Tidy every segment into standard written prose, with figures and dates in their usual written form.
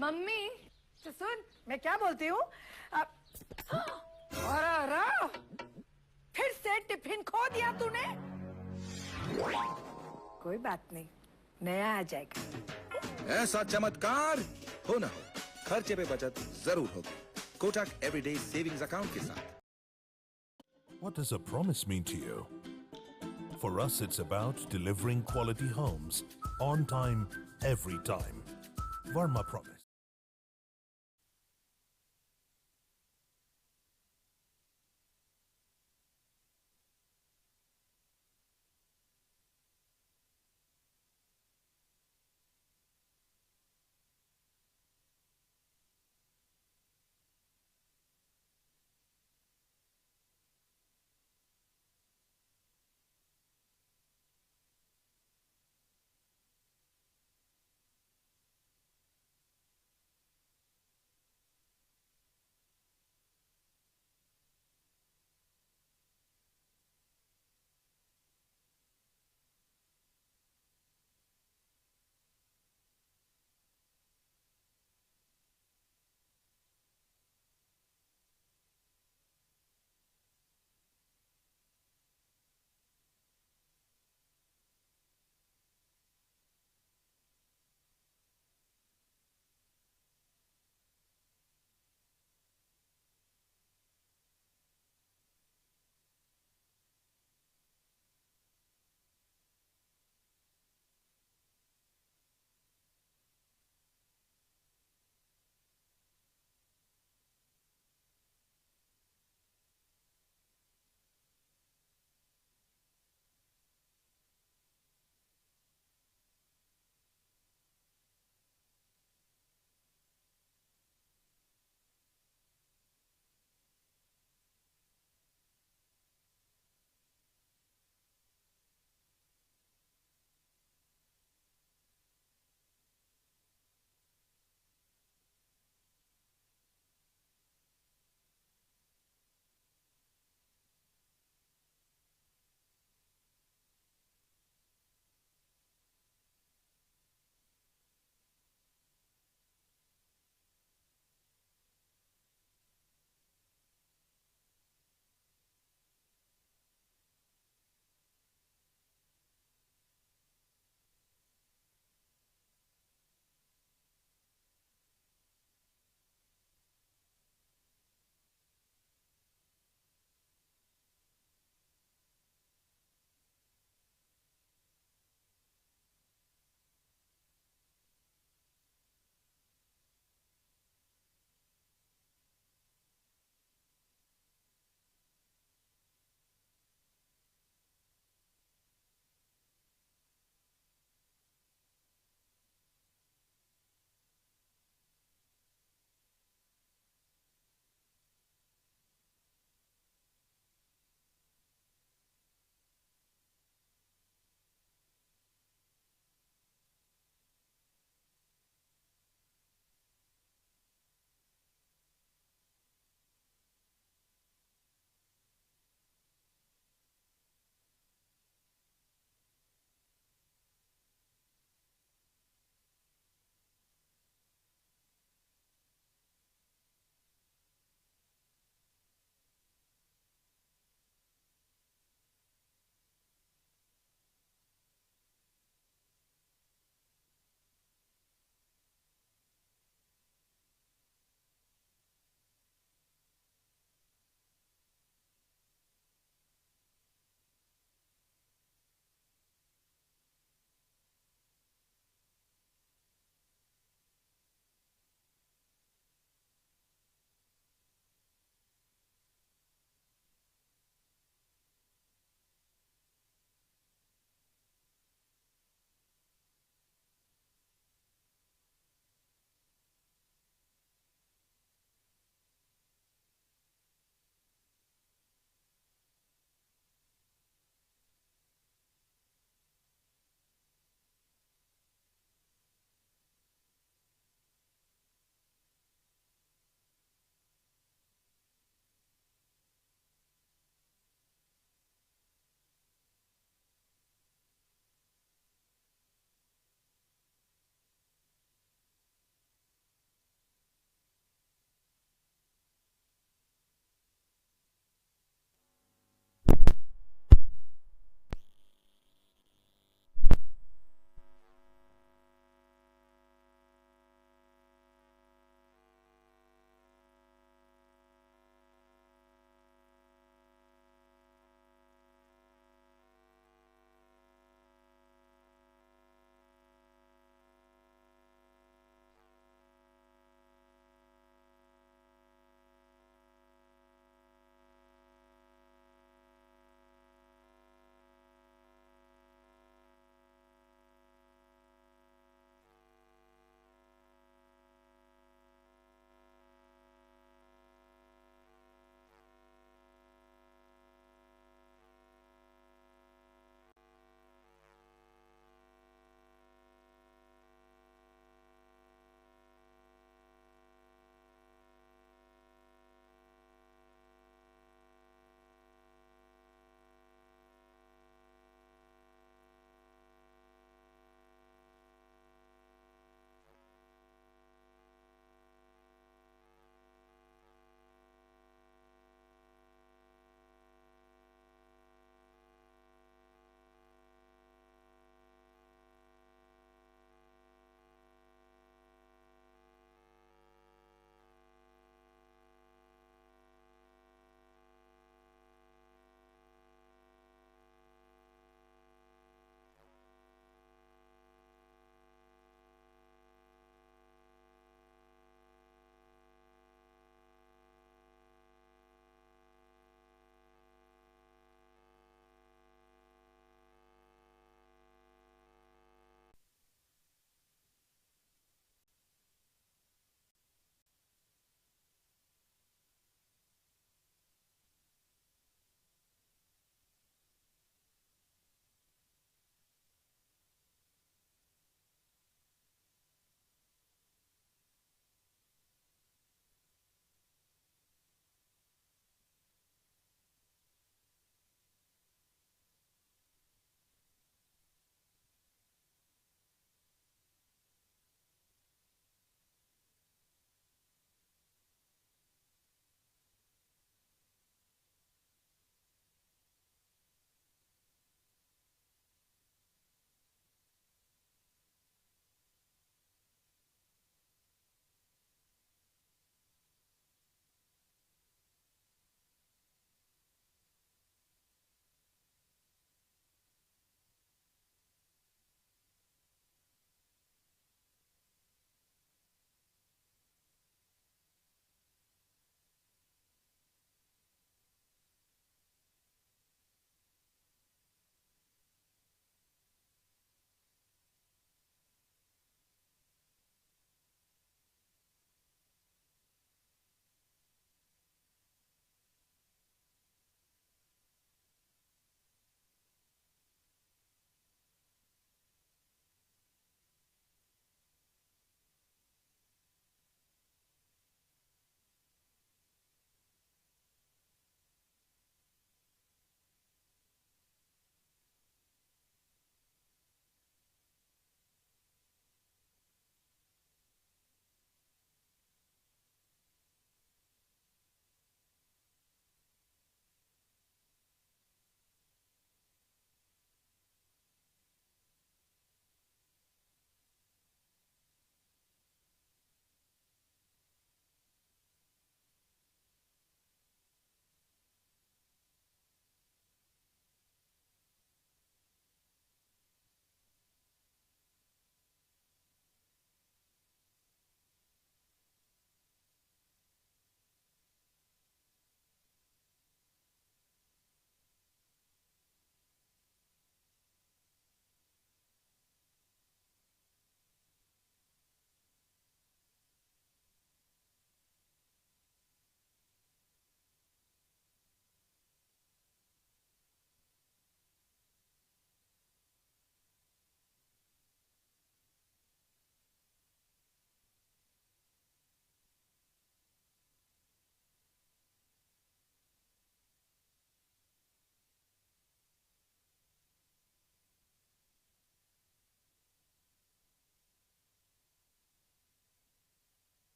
Mummy तो सुन, मैं क्या बोलती हूँ। अरे फिर से टिफिन खो दिया तूने। कोई बात नहीं, नया आ जाएगा। ऐसा चमत्कार हो ना हो, खर्चे पे बचत जरूर होगी कोटक एवरीडे सेविंग्स अकाउंट के साथ। What does a promise mean to you? For us, it's about delivering quality homes on time, every time. Varma Promise.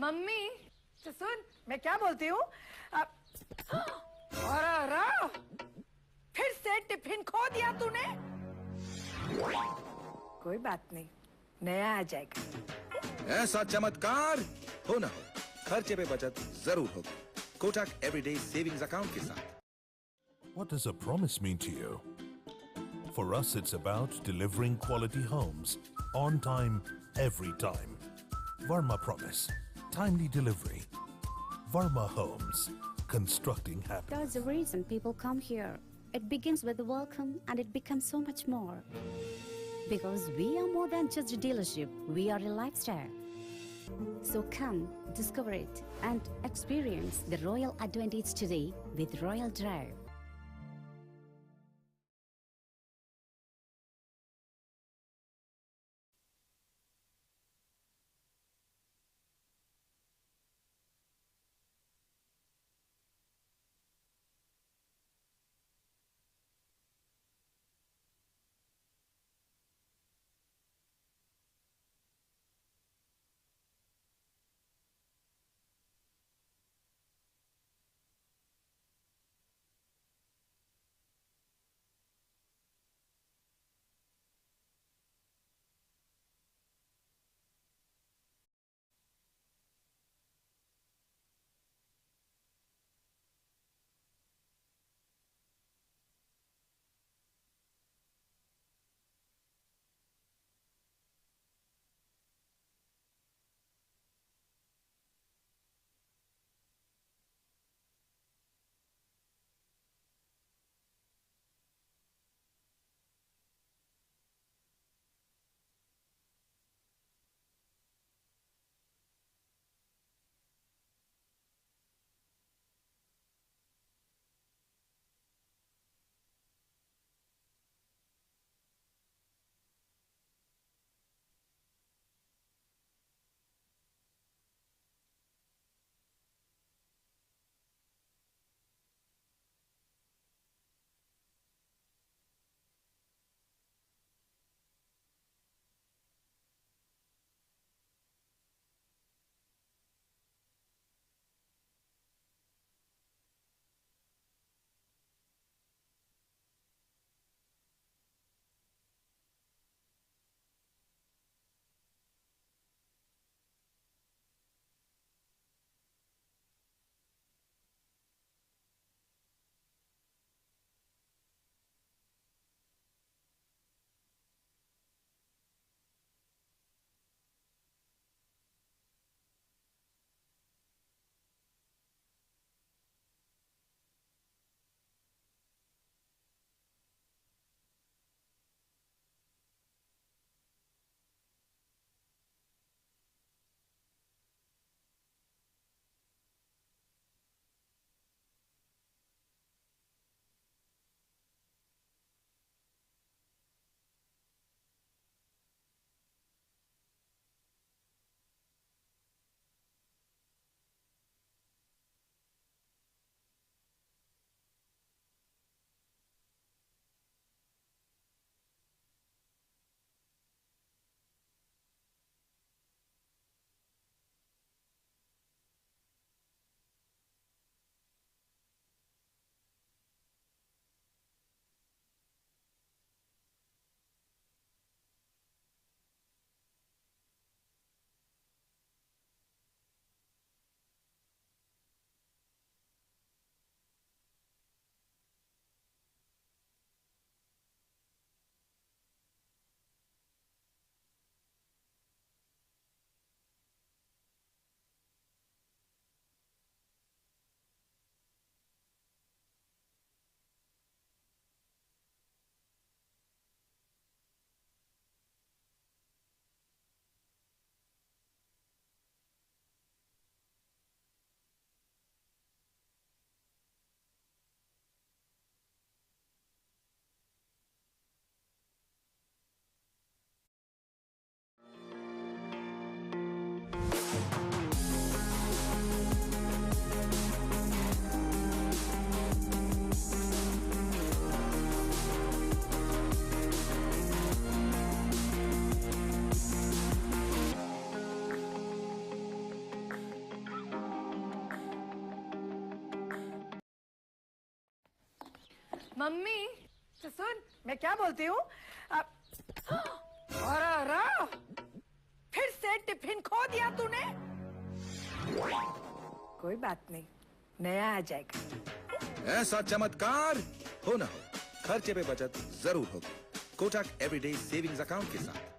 Mummy तो सुन मैं क्या बोलती हूँ अरे फिर से टिफिन खो दिया तूने। कोई बात नहीं, नया आ जाएगा। ऐसा चमत्कार हो ना हो, खर्चे पे बचत जरूर होगी। कोटक एवरीडे सेविंग्स अकाउंट के साथ। What does a promise mean to you? For us, it's about delivering quality homes on time, every time. Varma Promise. Timely delivery. Varma Homes. Constructing happiness. There's a reason people come here. It begins with a welcome and it becomes so much more. Because we are more than just a dealership, we are a lifestyle. So come, discover it and experience the royal advantage today with Royal Drive. Mummy तो सुन मैं क्या बोलती हूँ अरे फिर से tiffin खो दिया तूने। कोई बात नहीं, नया आ जाएगा। ऐसा चमत्कार हो ना हो, खर्चे पे बचत जरूर होगी कोटक एवरीडे सेविंग्स अकाउंट के साथ।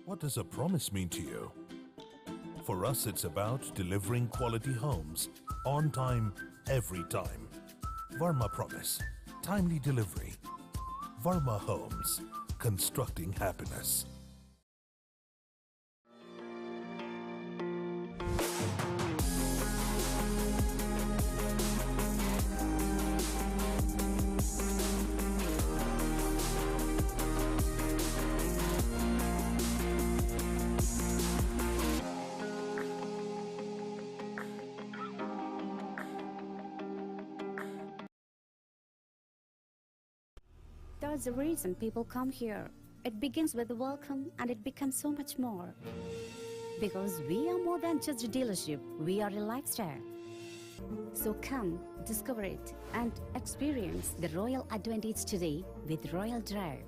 What does a promise mean to you? For us, it's about delivering quality homes on time, every time. Varma Promise. Timely delivery. Varma Homes. Constructing happiness. That's the reason people come here. It begins with a welcome and it becomes so much more. Because we are more than just a dealership, we are a lifestyle. So come, discover it and experience the royal advantage today with Royal Drive.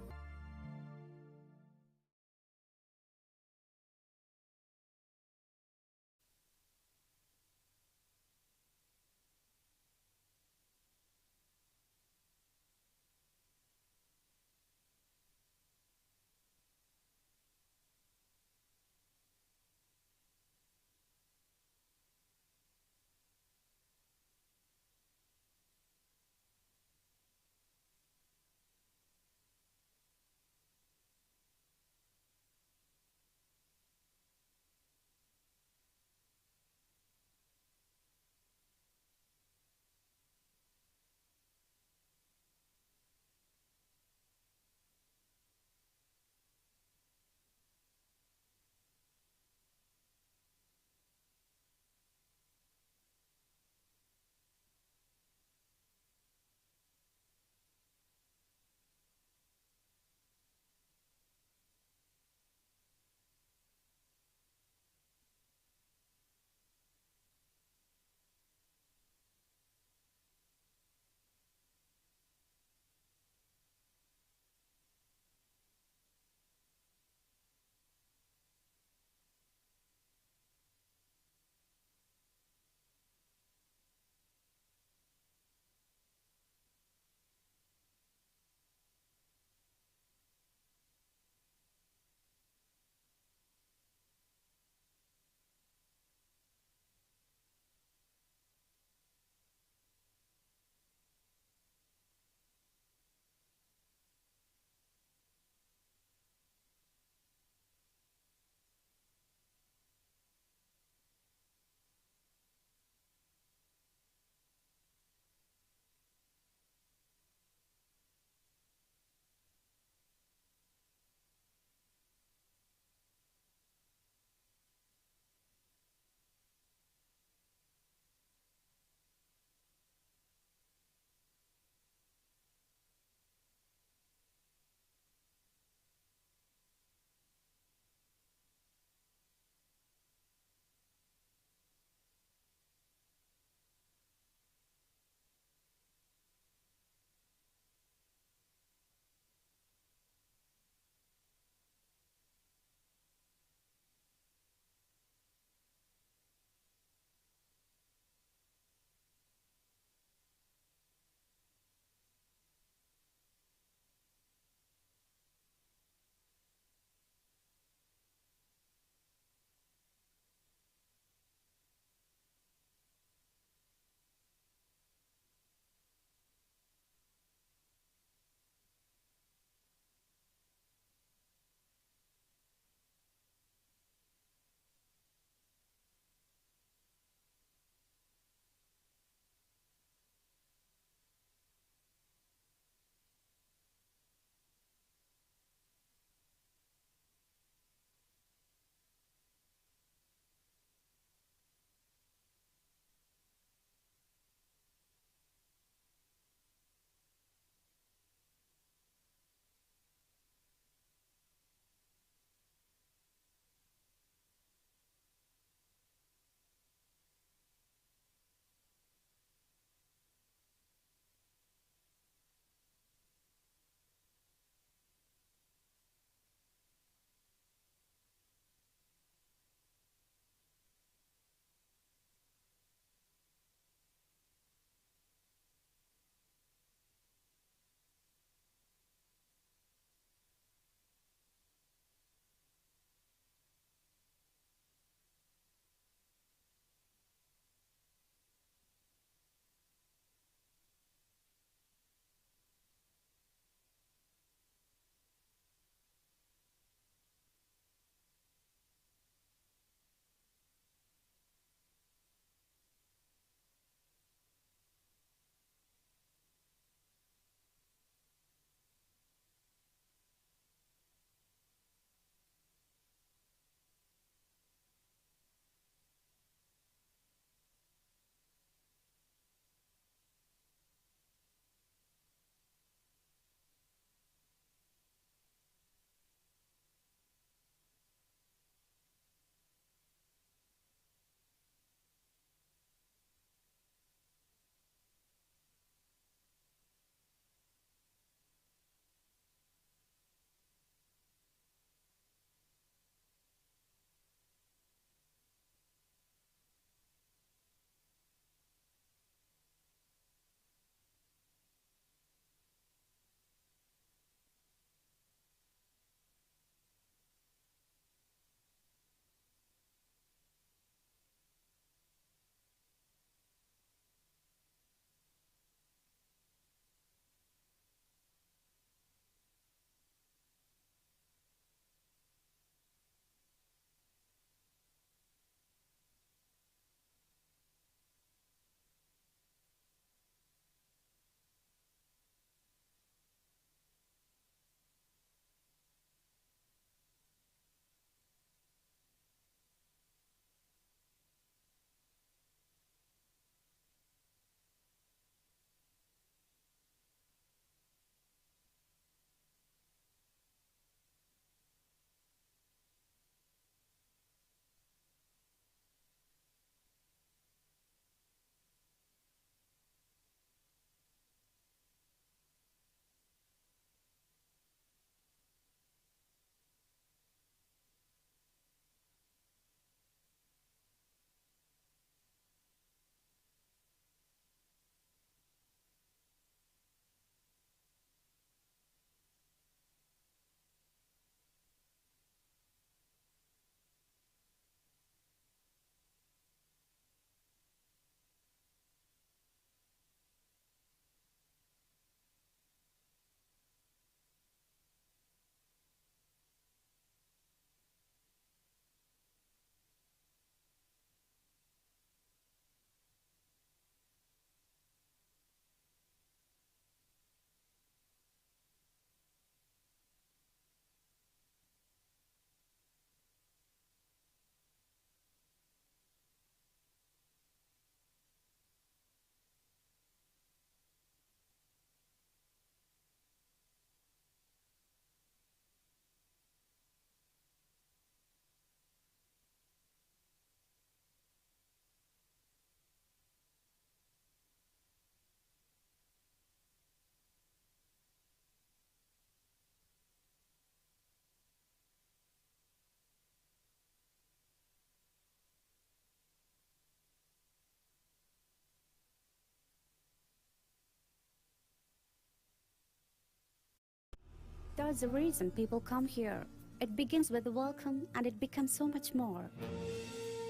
That's the reason people come here. It begins with a welcome and it becomes so much more.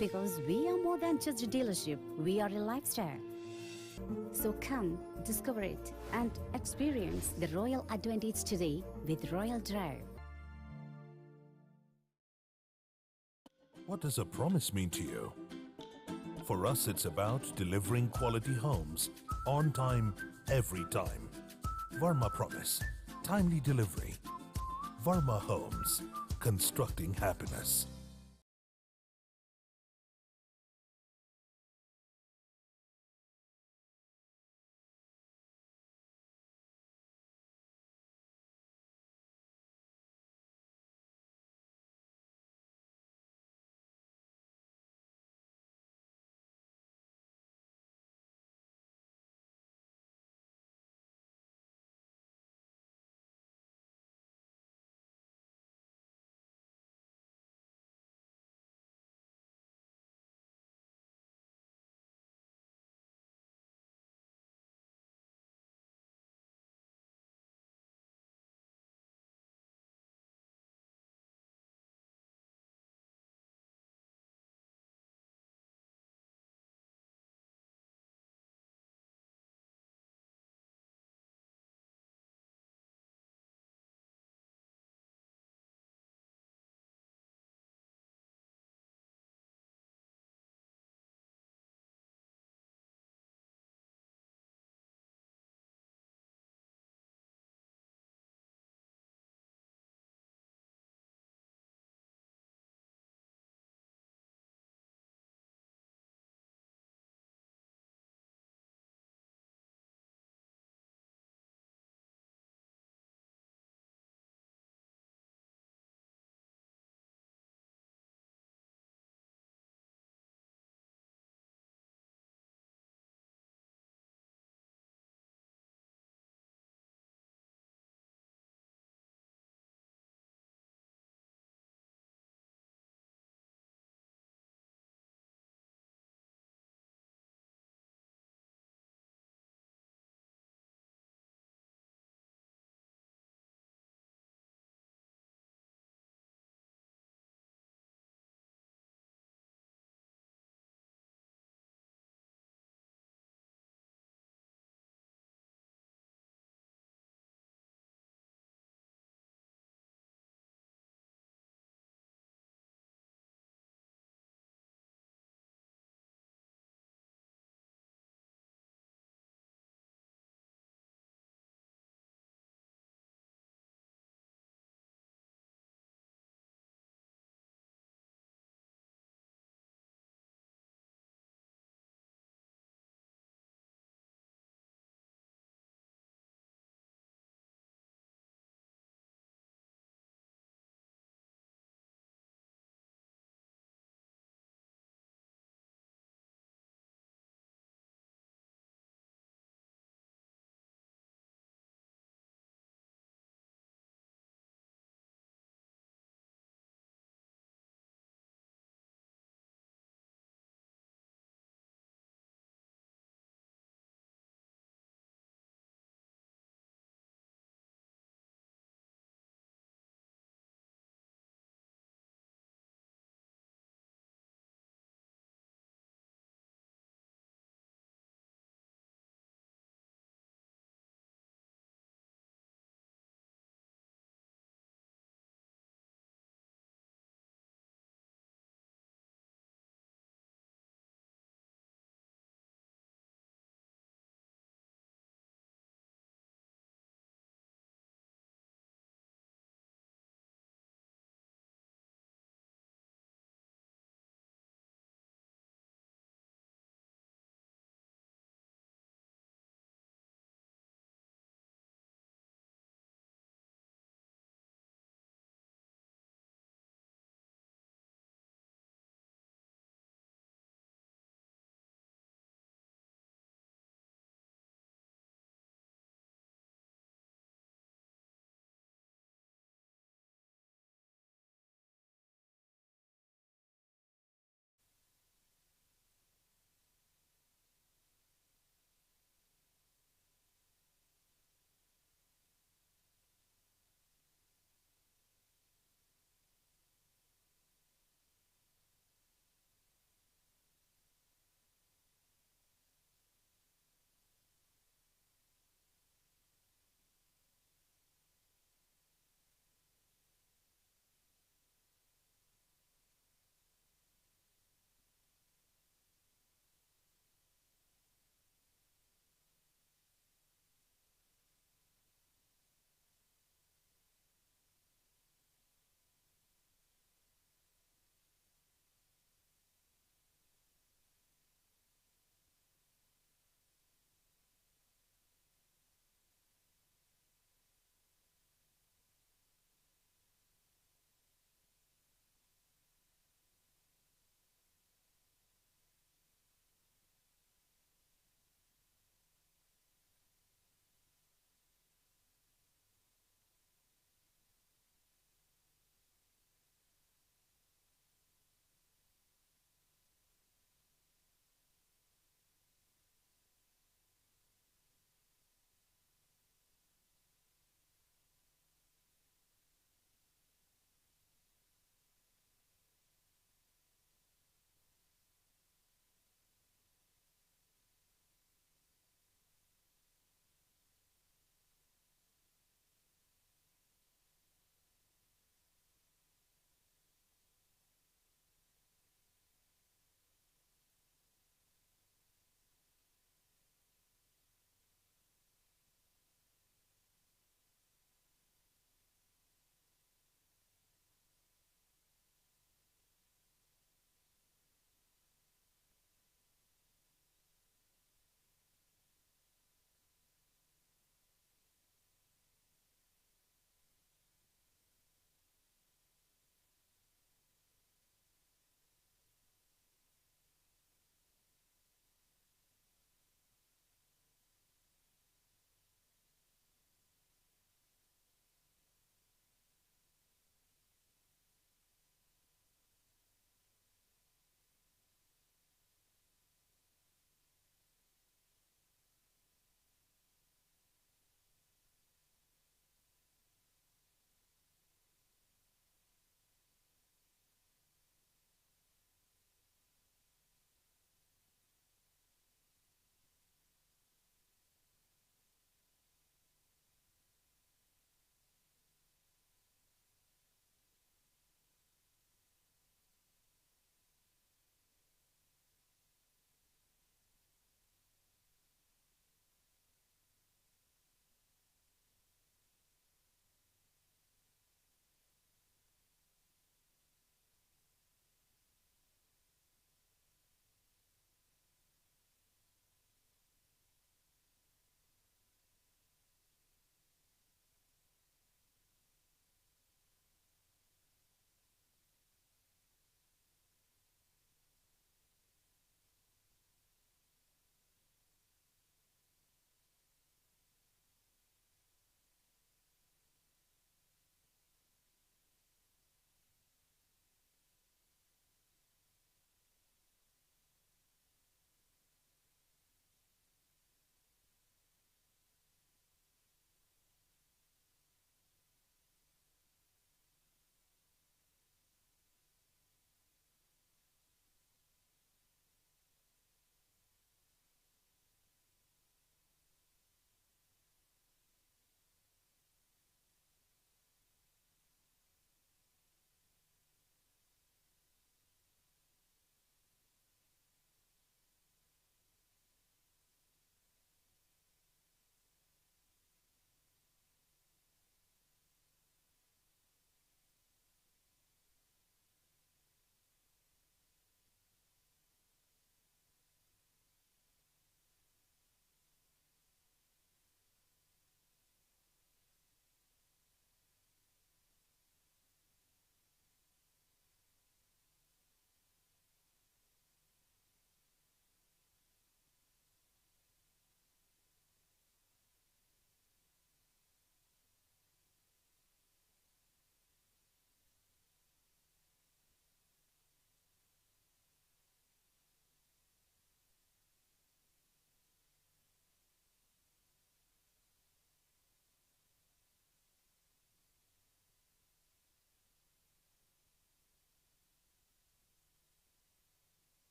Because we are more than just a dealership, we are a lifestyle. So come, discover it and experience the royal advantage today with Royal Drive. What does a promise mean to you? For us, it's about delivering quality homes on time, every time. Varma Promise, timely delivery. Varma Homes, constructing happiness.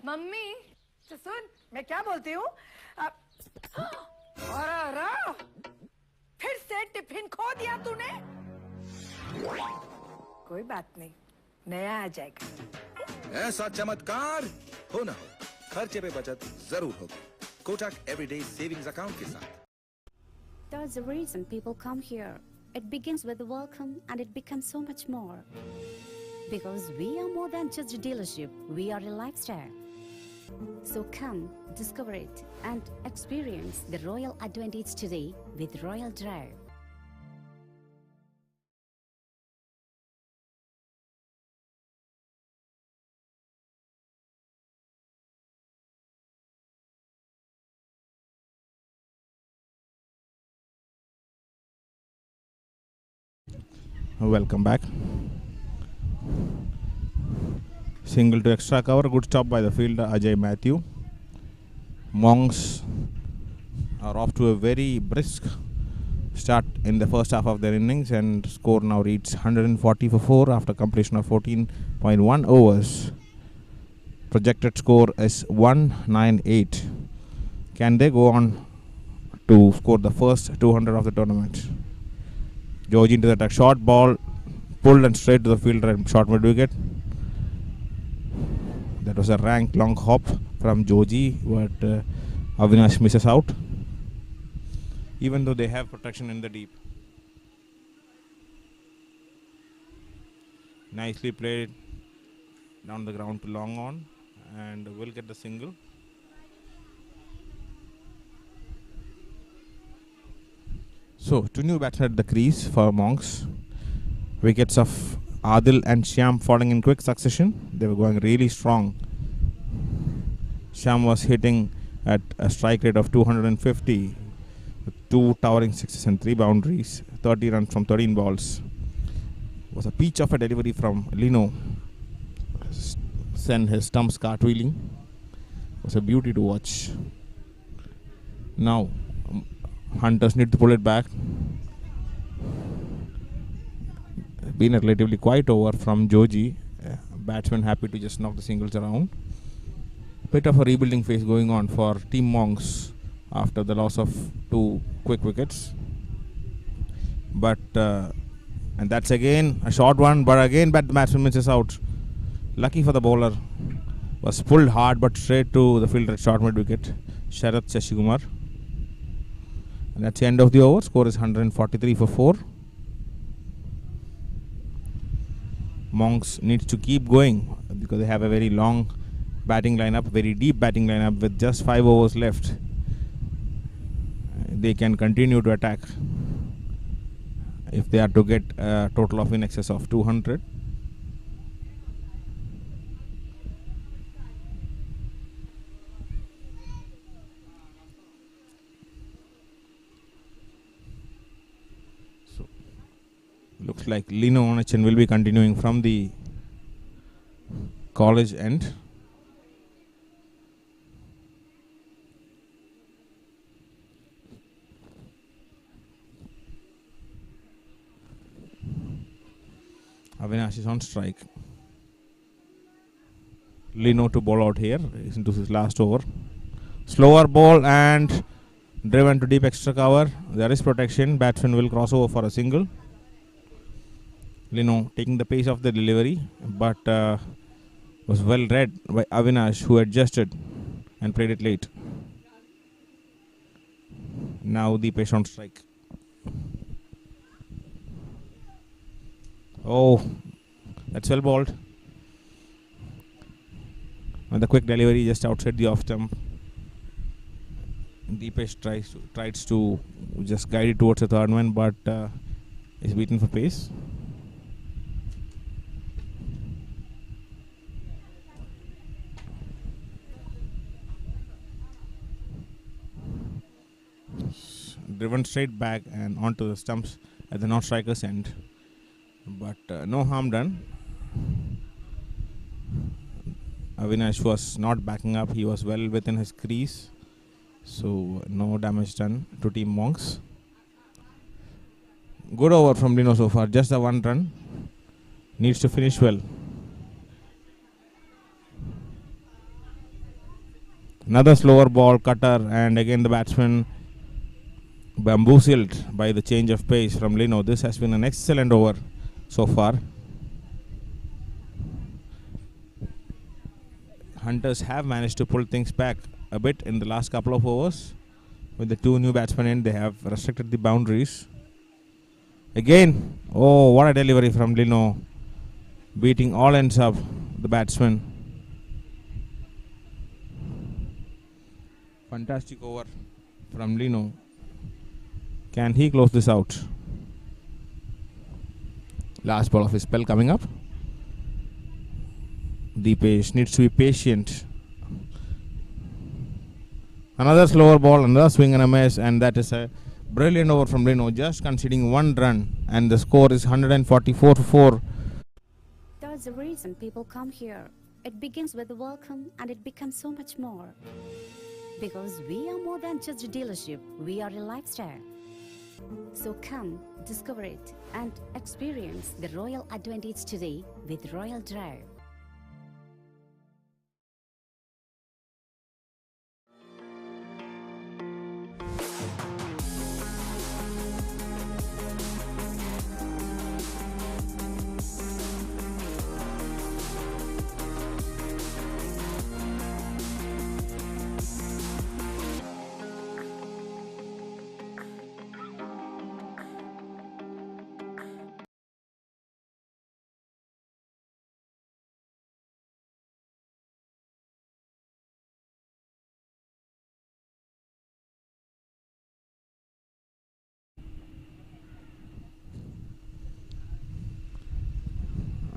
Mummy तो सुन मैं क्या बोलती हूँ अरे फिर से tiffin खो दिया तूने कोई बात नहीं नया आ जाएगा ऐसा चमत्कार हो ना हो खर्चे पे बचत जरूर होगी कोटक एवरीडे सेविंग्स अकाउंट के साथ That's the reason people come here. It begins with a welcome and it becomes so much more. Because we are more than just a dealership, we are a lifestyle. So come, discover it and experience the royal advantage today with Royal Drive. Welcome back. Single to extra cover, good stop by the fielder Ajay Matthew. Monks are off to a very brisk start in the first half of their innings and score now reads 140 for 4 after completion of 14.1 overs. Projected score is 198. Can they go on to score the first 200 of the tournament? Georgie into the attack, short ball pulled and straight to the fielder and short mid wicket. That was a rank long hop from Georgie, but Avinash misses out, even though they have protection in the deep. Nicely played down the ground to long on, and will get the single. So, two new batsmen at the crease for Monks. Wickets of Adil and Shyam falling in quick succession. They were going really strong. Shyam was hitting at a strike rate of 250 with 2 towering sixes and 3 boundaries. 30 runs from 13 balls. It was a peach of a delivery from Lino. Sent his stumps cartwheeling. It was a beauty to watch. Now, Hunters need to pull it back. Been a relatively quiet over from Joji. Batsman happy to just knock the singles around. Bit of a rebuilding phase going on for Team Monks after the loss of 2 quick wickets. But and that's again a short one, but again the batsman misses out. Lucky for the bowler. Was pulled hard but straight to the fielder at short mid wicket. Sharath Shashikumar. And that's the end of the over. Score is 143 for 4. Monks needs to keep going because they have a very long batting lineup, very deep batting lineup with just 5 overs left. They can continue to attack if they are to get a total of in excess of 200. Looks like Lino Onachan will be continuing from the college end. Avinash is on strike. Lino to bowl out here. He's into his last over. Slower ball and driven to deep extra cover. There is protection. Batsman will cross over for a single. Lino taking the pace of the delivery, but was well read by Avinash, who adjusted and played it late. Now Deepesh on strike. Oh, that's well bowled. And the quick delivery just outside the off stump. Deepesh tries to just guide it towards the third man, but is beaten for pace. Driven straight back and onto the stumps at the non-striker's end, but no harm done. Avinash was not backing up, he was well within his crease, so no damage done to Team Monks. Good over from Lino so far, just a 1 run, needs to finish well. Another slower ball cutter, and again the batsman bamboozled by the change of pace from Lino. This has been an excellent over so far. Hunters have managed to pull things back a bit in the last couple of overs. With the two new batsmen in, they have restricted the boundaries. Again, oh, what a delivery from Lino, beating all ends up the batsman. Fantastic over from Lino. Can he close this out? Last ball of his spell coming up. Deepesh needs to be patient. Another slower ball, another swing and a miss, and that is a brilliant over from Lino, just conceding one run, and the score is 144 for 4. That's the reason people come here. It begins with a welcome and it becomes so much more. Because we are more than just a dealership, we are a lifestyle. So come, discover it and experience the royal advantage today with Royal Drive.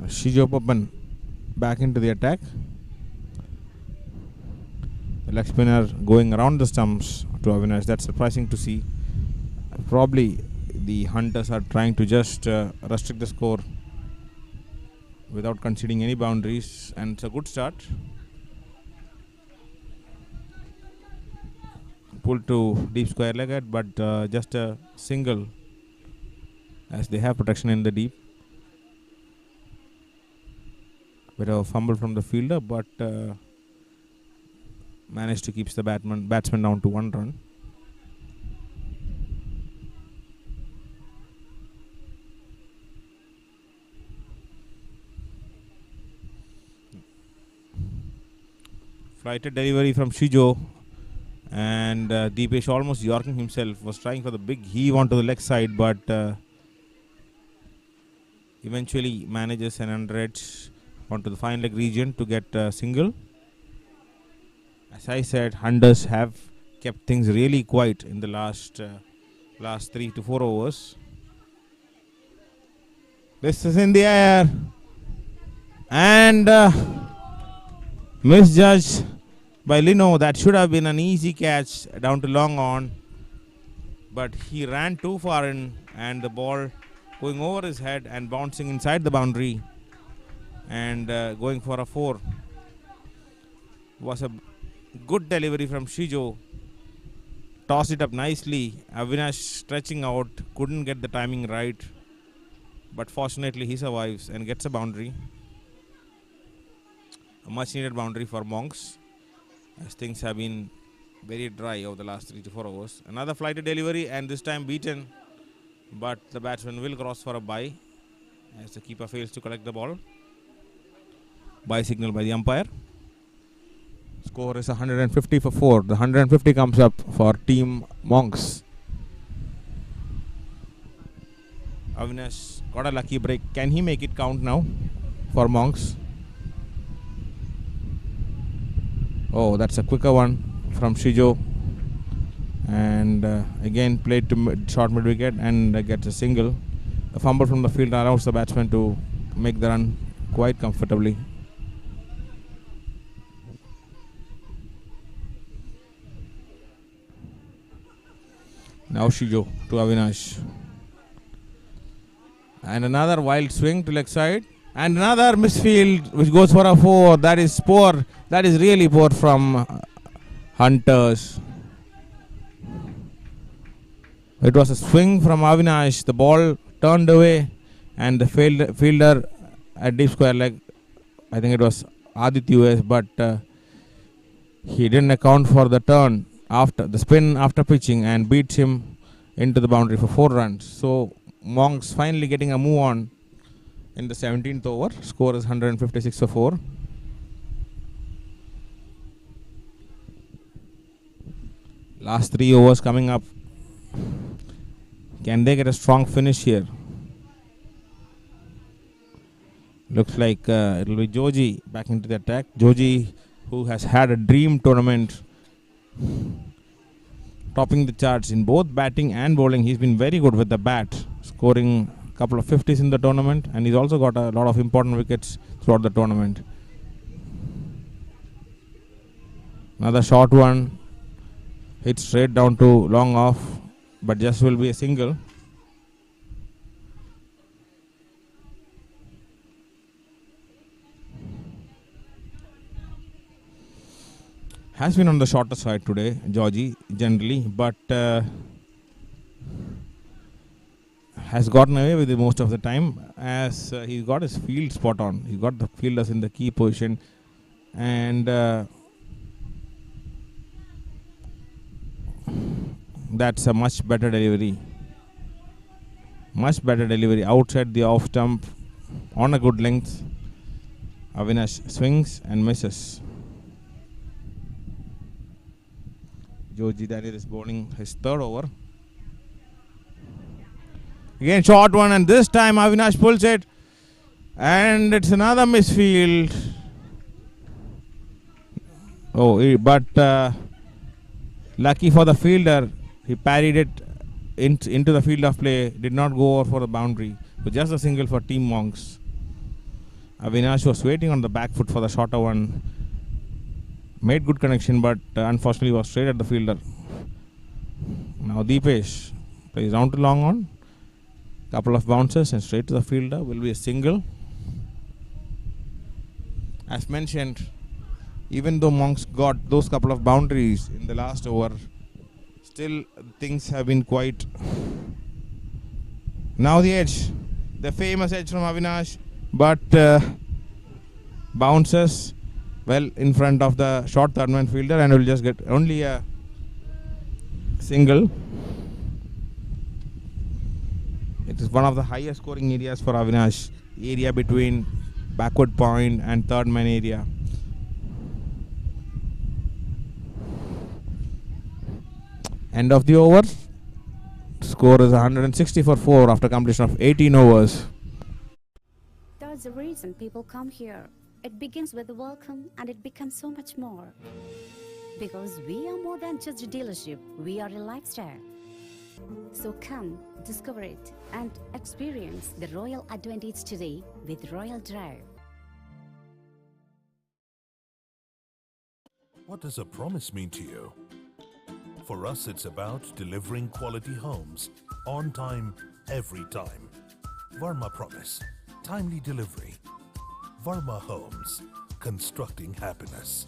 Shijo Papan back into the attack. The leg spinner going around the stumps to Avinash. That's surprising to see. Probably the Hunters are trying to just restrict the score without conceding any boundaries, and it's a good start. Pull to deep square legged, but just a single as they have protection in the deep. Bit of a fumble from the fielder, but managed to keep the batsman down to 1 run. Flighted delivery from Shijo, and Deepesh almost yorking himself, was trying for the big heave onto the leg side, but eventually manages an under-edge onto the fine leg region to get a single. As I said, Hunters have kept things really quiet in the last 3 to 4 overs. This is in the air, and misjudged by Lino. That should have been an easy catch down to long on, but he ran too far in, and the ball going over his head and bouncing inside the boundary and going for a 4. Was a good delivery from Shijo. Tossed it up nicely. Avinash stretching out, couldn't get the timing right, but fortunately he survives and gets a boundary. A much needed boundary for Monks, as things have been very dry over the last 3 to 4 overs. Another flighted delivery, and this time beaten, but the batsman will cross for a bye as the keeper fails to collect the ball. Bye signal by the umpire. Score is 150 for 4. The 150 comes up for Team Monks. Avinash got a lucky break. Can he make it count now for Monks? Oh, that's a quicker one from Shijo. And again played to short mid wicket and gets a single. A fumble from the field allows the batsman to make the run quite comfortably. Now Shijo to Avinash. And another wild swing to leg side. And another misfield which goes for a 4. That is poor. That is really poor from Hunters. It was a swing from Avinash. The ball turned away and the fielder at deep square leg, I think it was Aditya US, but He didn't account for the turn after the spin after pitching and beats him into the boundary for 4 runs. So Monc's finally getting a move on in the 17th over. Score is 156 for 4. Last 3 overs coming up. Can they get a strong finish here? Looks like it will be Joji back into the attack. Joji, who has had a dream tournament, topping the charts in both batting and bowling. He's been very good with the bat, scoring a couple of 50s in the tournament, and he's also got a lot of important wickets throughout the tournament. Another short one, hit straight down to long off, but just will be a single. Has been on the shorter side today, Georgie, generally, but has gotten away with it most of the time as he's got his field spot on. He's got the fielders in the key position, and that's a much better delivery. Much better delivery outside the off stump on a good length. Avinash swings and misses. Joji Daniel is bowling his 3rd over. Again short one, and this time Avinash pulls it, and it's another misfield. But lucky for the fielder, he parried it into the field of play, did not go over for the boundary. So just a single for Team Monks. Avinash was waiting on the back foot for the shorter one. Made good connection, but unfortunately was straight at the fielder. Now Deepesh plays down to long on. Couple of bounces and straight to the fielder. Will be a single. As mentioned, even though Monks got those couple of boundaries in the last over, still things have been quite... Now the edge. The famous edge from Avinash, but bounces well in front of the short third man fielder, and will just get only a single. It is one of the highest scoring areas for Avinash, area between backward point and third man area. End of the over. Score is 160 for 4 after completion of 18 overs. There's a reason people come here. It begins with a welcome and it becomes so much more. Because we are more than just a dealership, we are a lifestyle. So come, discover it and experience the royal advantage today with Royal Drive. What does a promise mean to you? For us, it's about delivering quality homes on time, every time. Varma Promise, timely delivery. Varma Homes, constructing happiness.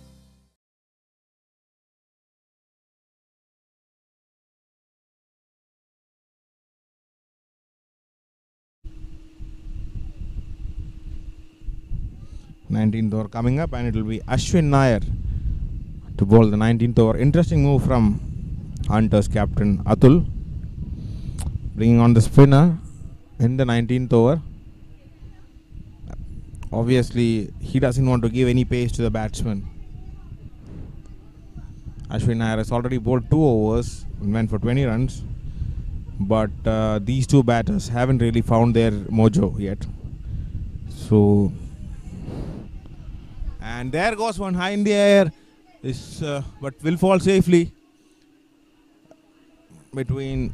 Nineteenth over coming up, and it will be Ashwin Nair to bowl the 19th over. Interesting move from Hunters captain Atul, bringing on the spinner in the 19th over. Obviously, he doesn't want to give any pace to the batsman. Ashwin Nair has already bowled 2 overs and went for 20 runs. But these two batters haven't really found their mojo yet. So, and there goes one high in the air. But will fall safely between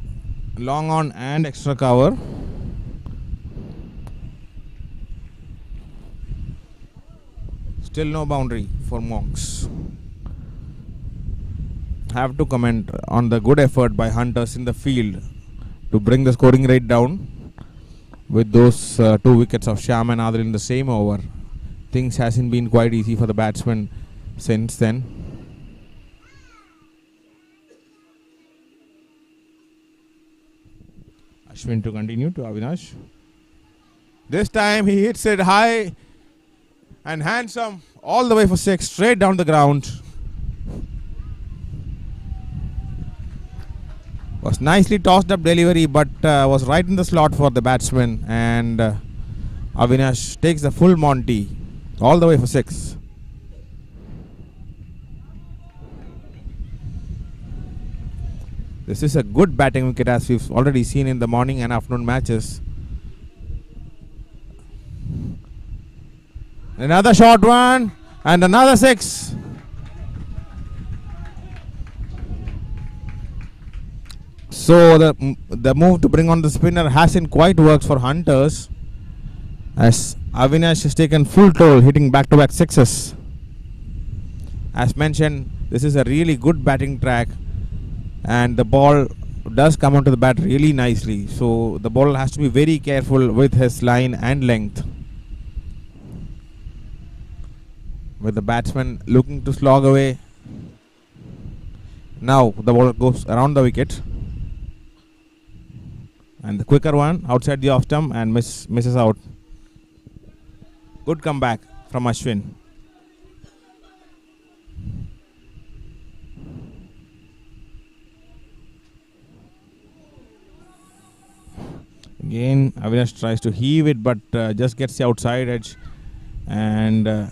long on and extra cover. Still no boundary for Monks. Have to comment on the good effort by Hunters in the field to bring the scoring rate down with those 2 wickets of Sham and Adil in the same over. Things hasn't been quite easy for the batsmen since then. Ashwin to continue to Avinash. This time he hits it high and handsome all the way for 6, straight down the ground. Was nicely tossed up delivery, but was right in the slot for the batsman, and Avinash takes the full Monty all the way for 6. This is a good batting wicket, as we've already seen in the morning and afternoon matches. Another short one and another 6. So the move to bring on the spinner hasn't quite worked for Hunters, as Avinash has taken full toll, hitting back-to-back 6s. As mentioned, this is a really good batting track, and the ball does come onto the bat really nicely. So the bowler has to be very careful with his line and length. With the batsman looking to slog away. Now the ball goes around the wicket. And the quicker one outside the off stump and misses out. Good comeback from Ashwin. Again, Avinash tries to heave it, but just gets the outside edge and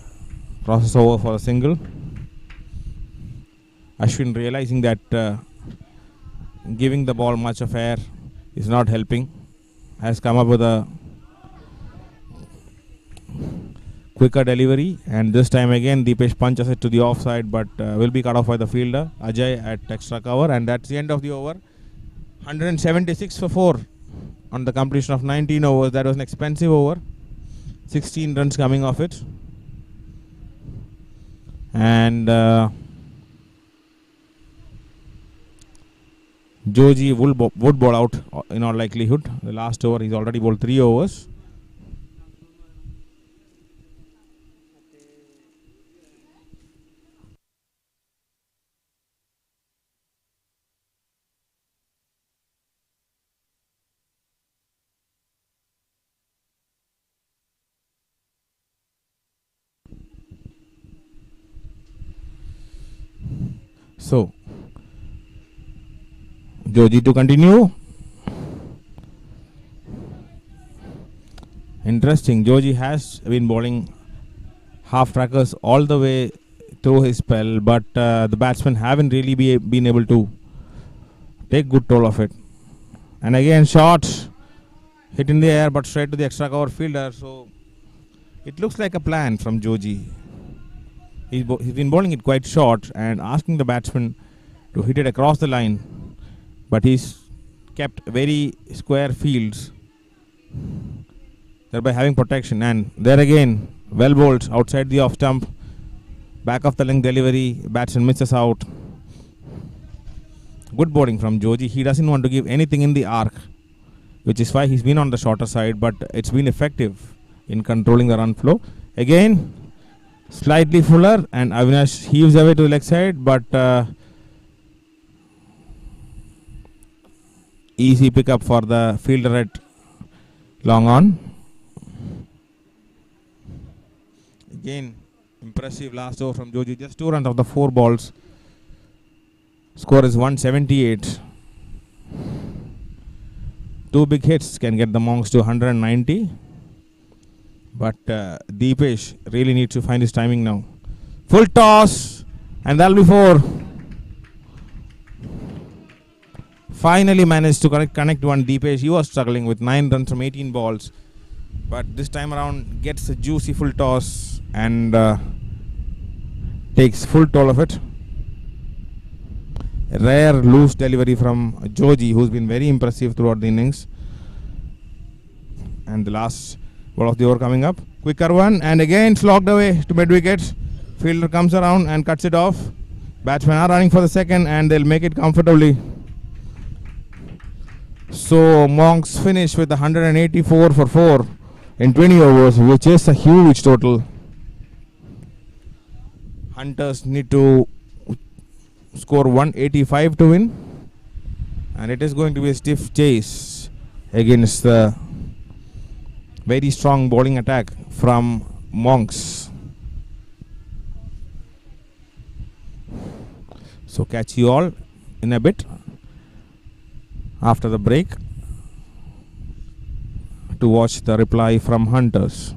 crosses over for a single. Ashwin, realizing that giving the ball much of air is not helping, has come up with a quicker delivery, and this time again Deepesh punches it to the offside, but will be cut off by the fielder Ajay at extra cover, and that's the end of the over. 176 for 4 on the completion of 19 overs. That was an expensive over. 16 runs coming off it, and Joji would bowl out in all likelihood. The last over he's already bowled 3 overs. So Joji to continue. Interesting. Joji has been bowling half trackers all the way through his spell, but the batsmen haven't really been able to take good toll of it. And again, shot hit in the air, but straight to the extra cover fielder. So it looks like a plan from Joji. He's been bowling it quite short and asking the batsman to hit it across the line, but he's kept very square fields, thereby having protection. And there again, well bowled outside the off stump, back of the length delivery, batsman misses out. Good bowling from Joji. He doesn't want to give anything in the arc, which is why he's been on the shorter side, but it's been effective in controlling the run flow. Again, slightly fuller, and Avinash heaves away to the leg side, but easy pickup for the fielder at long on. Again, impressive last over from Joji. Just 2 runs of the 4 balls. Score is 178. 2 big hits can get the Monks to 190. But Deepesh really needs to find his timing now. Full toss, and that'll be 4. Finally managed to connect one. Deepesh, he was struggling with 9 runs from 18 balls, but this time around gets a juicy full toss and takes full toll of it. A rare loose delivery from Joji, who's been very impressive throughout the innings. And the last ball of the over coming up. Quicker one, and again slogged away to mid wicket. Fielder comes around and cuts it off. Batsmen are running for the second, and they'll make it comfortably. So Monks finish with 184 for 4 in 20 overs, which is a huge total. Hunters need to score 185 to win, and it is going to be a stiff chase against the very strong bowling attack from Monks. So catch you all in a bit. after the break to watch the reply from hunters.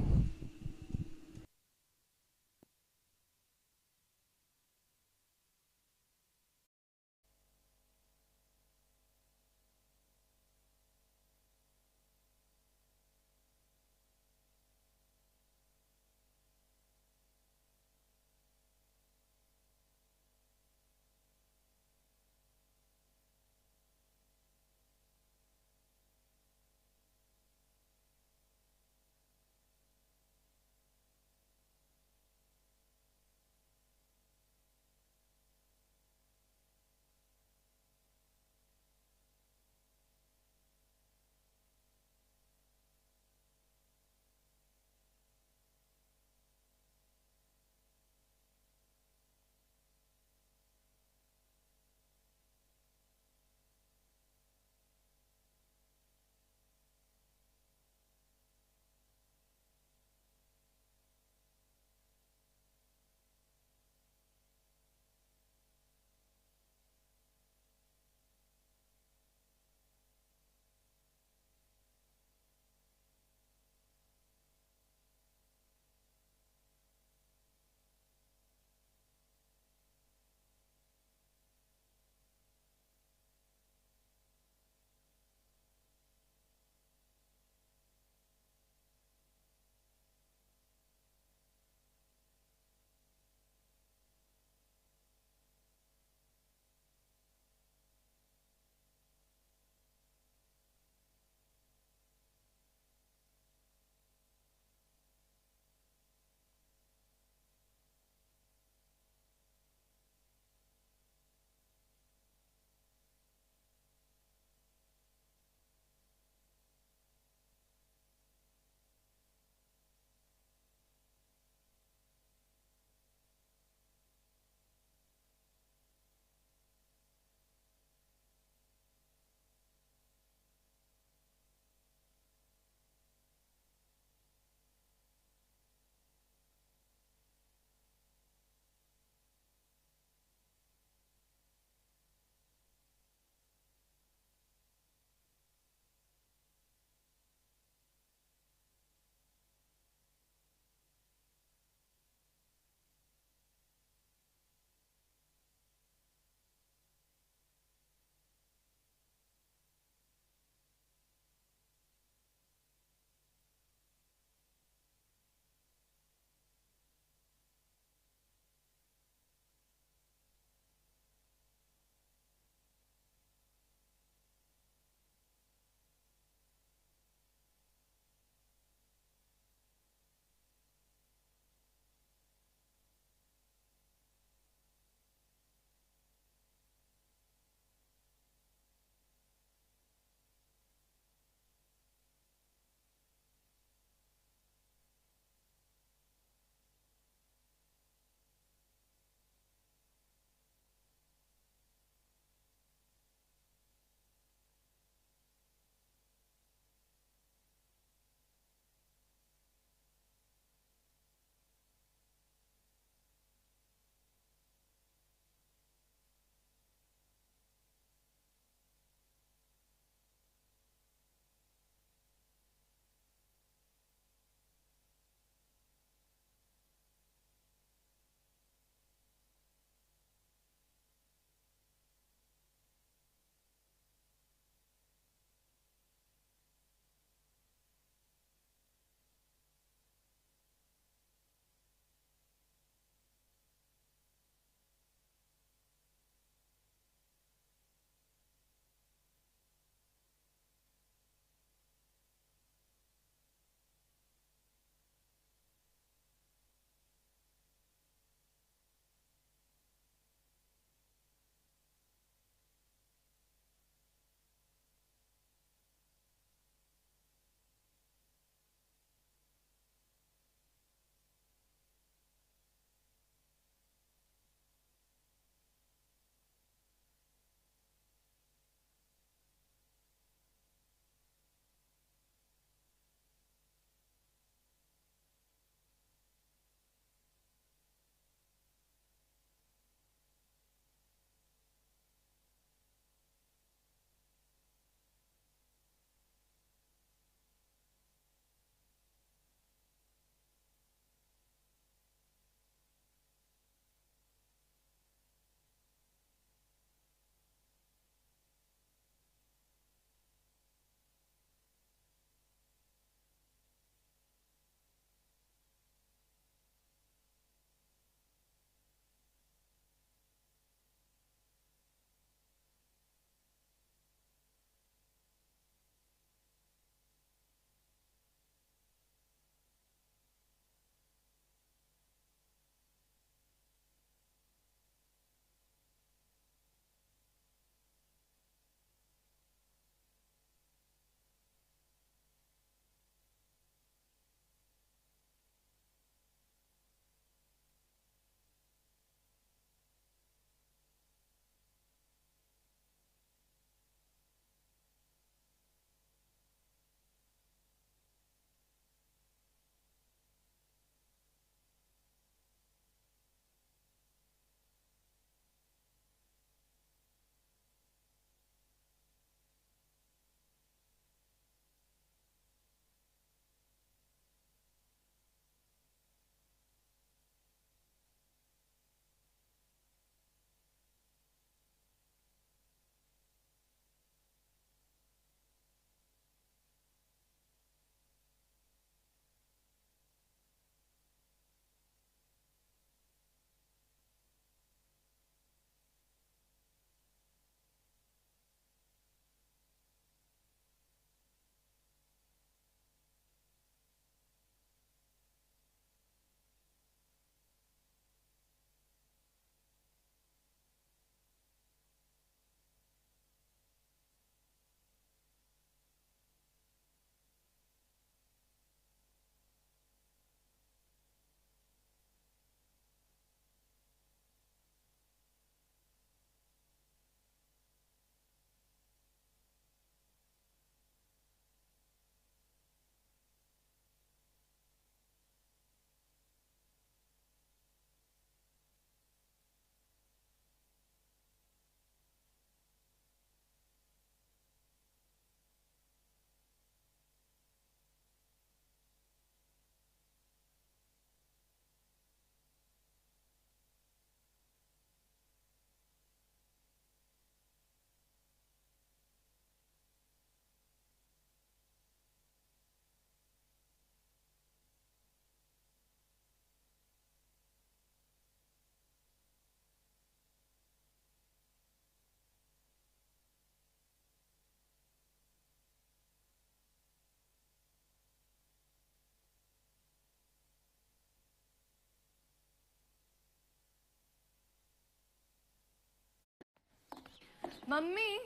Mummy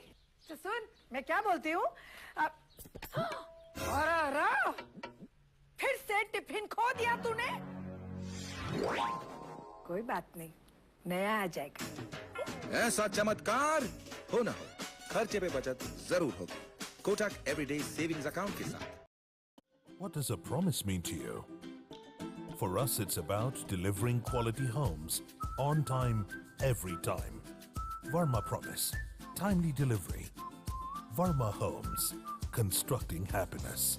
तो सुन मैं क्या बोलती हूँ अरे फिर से tiffin खो दिया तूने। कोई बात नहीं, नया आ जाएगा। ऐसा चमत्कार हो ना हो, खर्चे पे बचत जरूर होगी। कोटक एवरीडे सेविंग्स अकाउंट के साथ। What does a promise mean to you? For us, it's about delivering quality homes on time, every time. Varma Promise. Timely delivery. Varma Homes. Constructing happiness.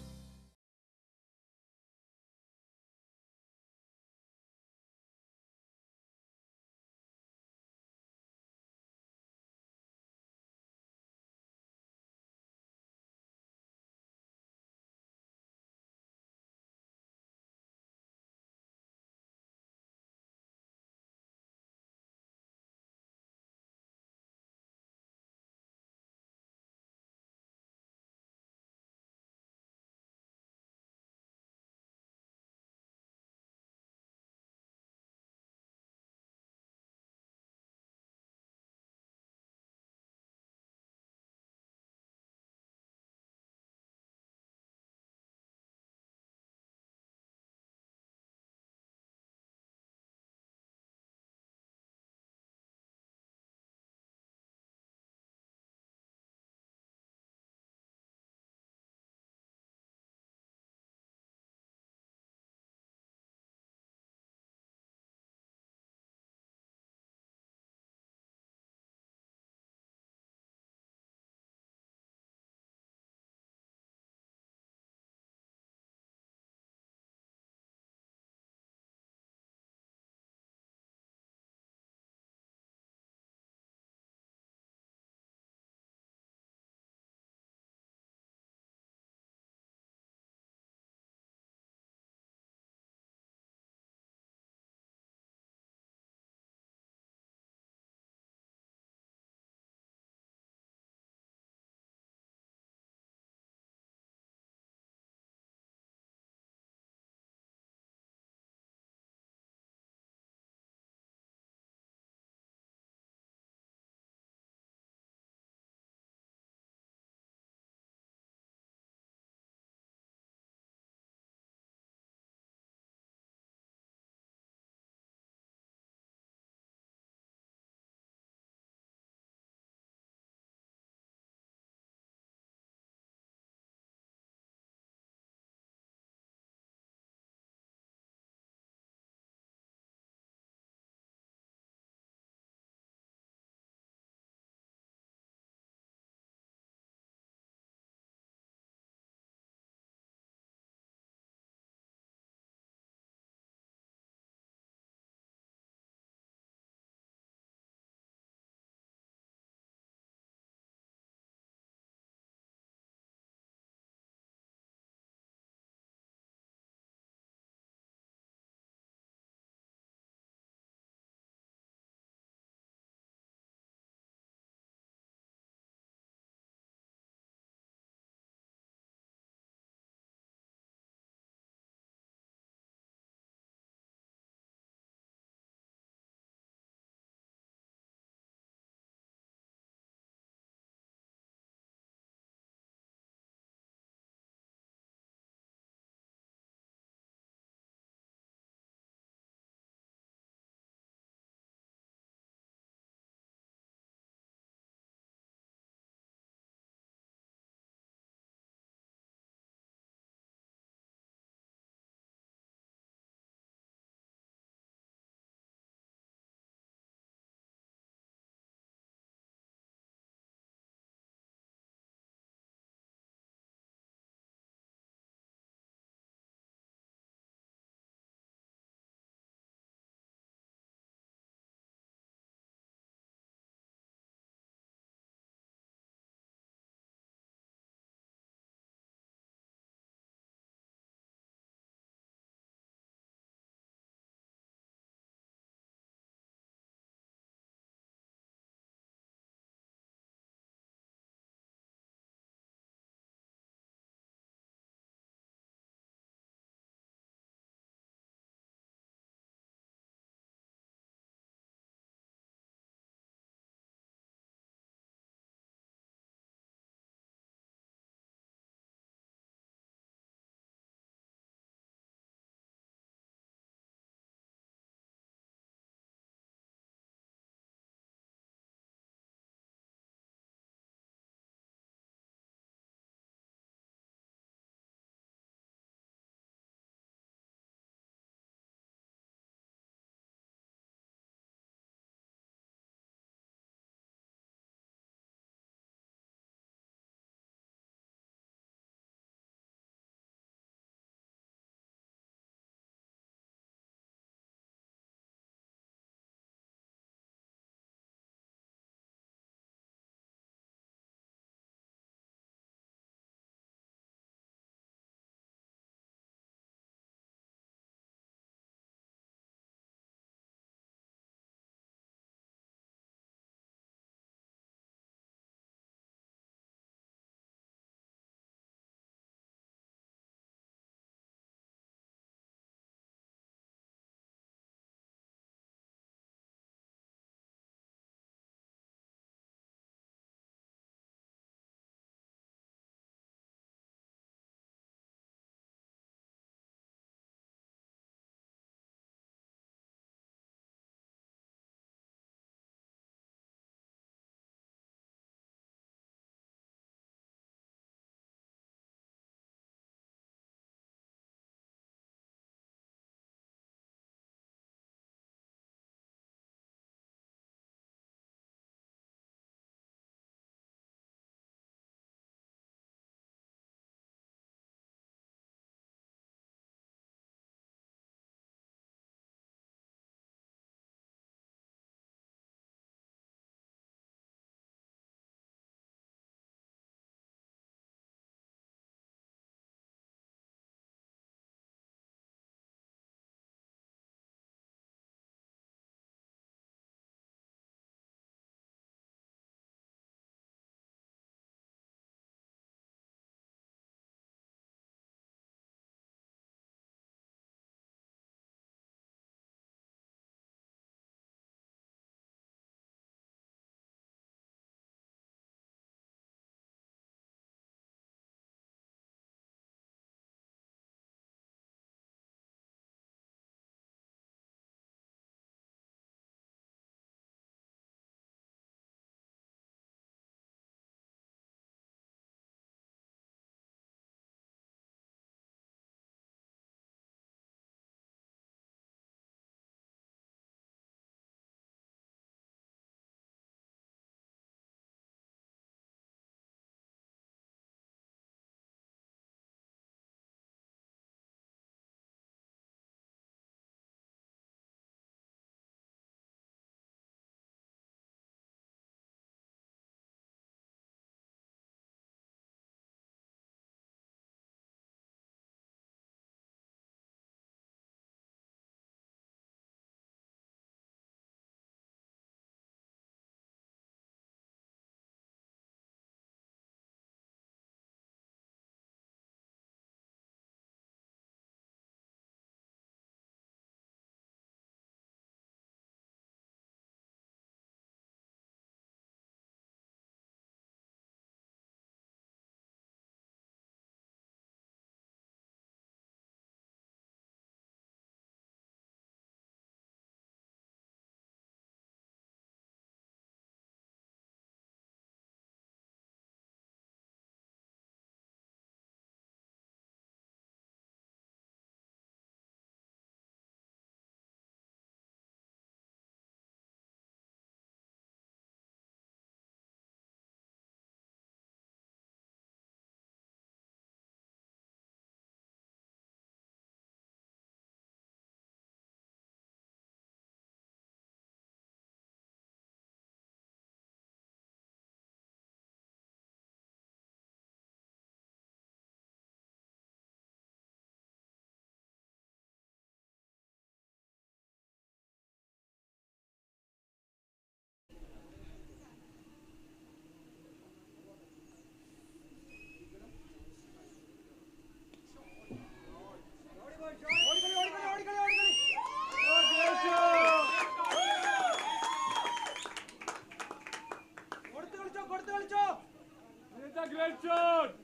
great shot!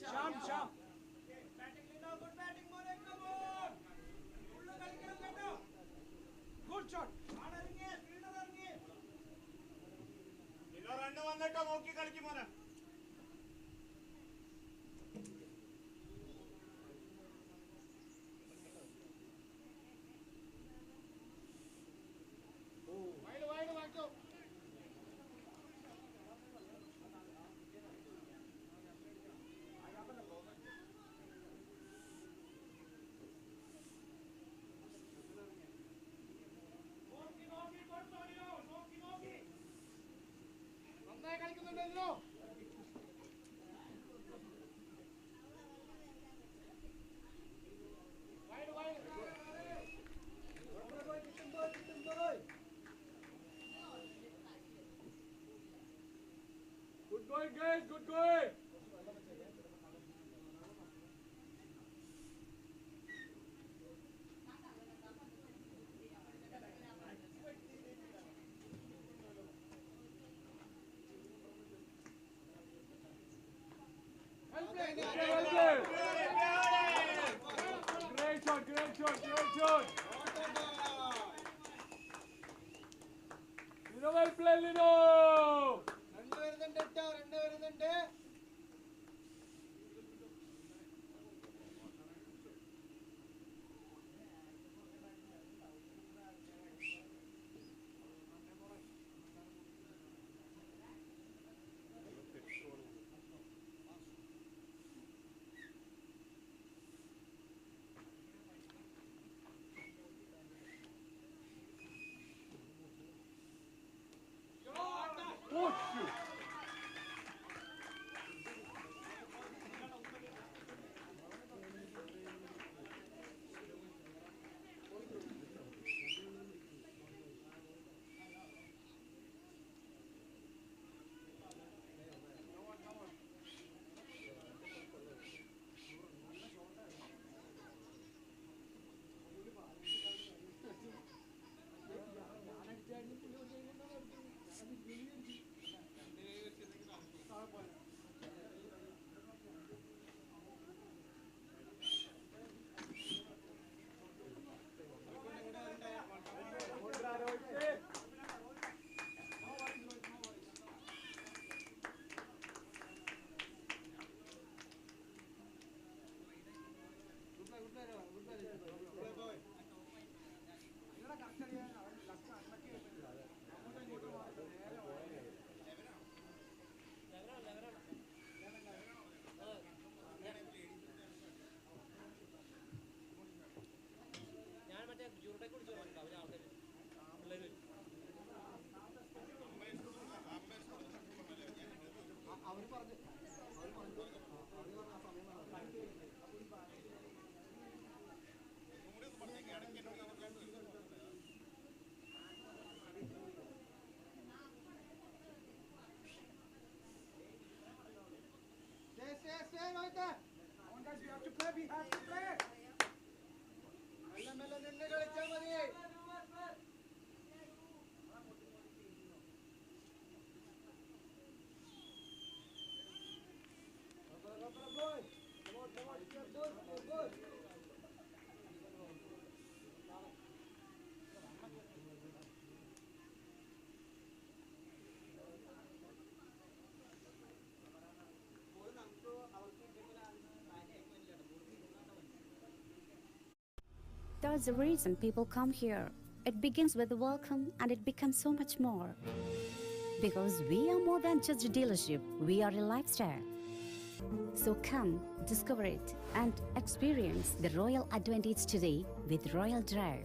Sham. Good shot. Good going, guys. Good going. Great shot. Lino, well played, Lino. Kochi. Stay right there. Come on, guys, we have to play. മെല്ലെ നിന്ന് കളിച്ചാൽ മതി. There's a reason people come here. It begins with a welcome and it becomes so much more. Because we are more than just a dealership, we are a lifestyle. So come, discover it and experience the royal advantage today with Royal Drive.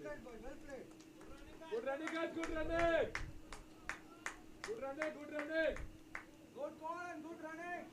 played, boy. Well played. Good running, guys. Good running. Good running. Good running. Good call and good running.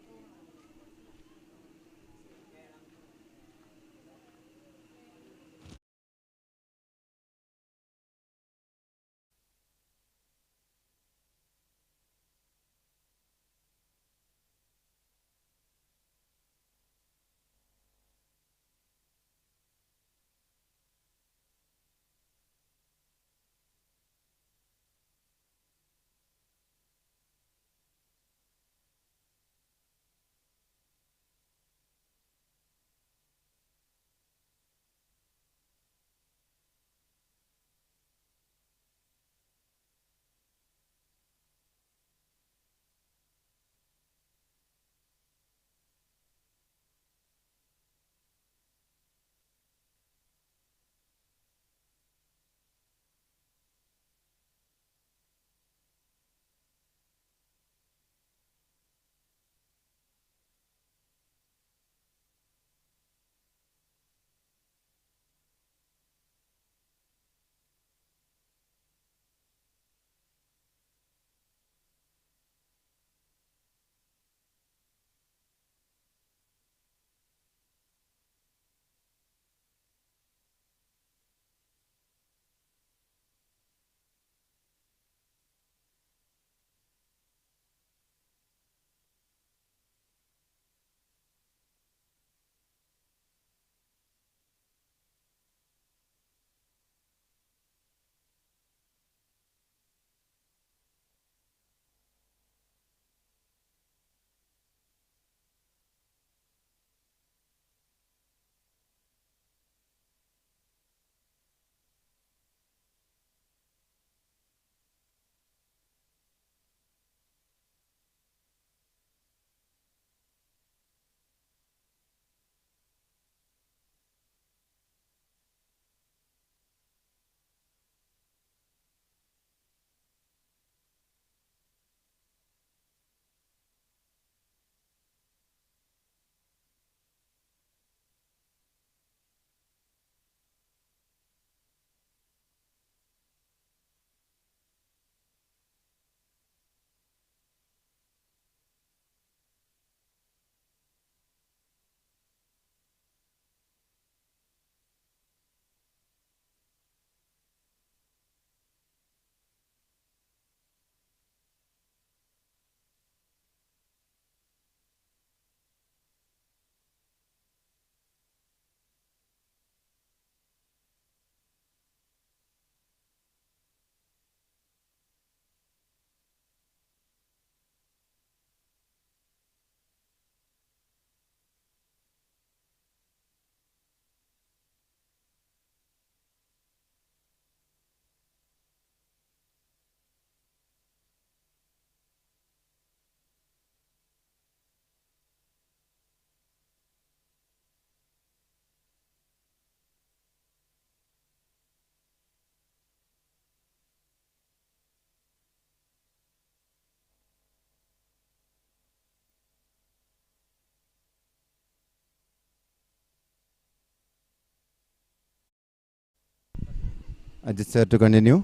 I just said to continue.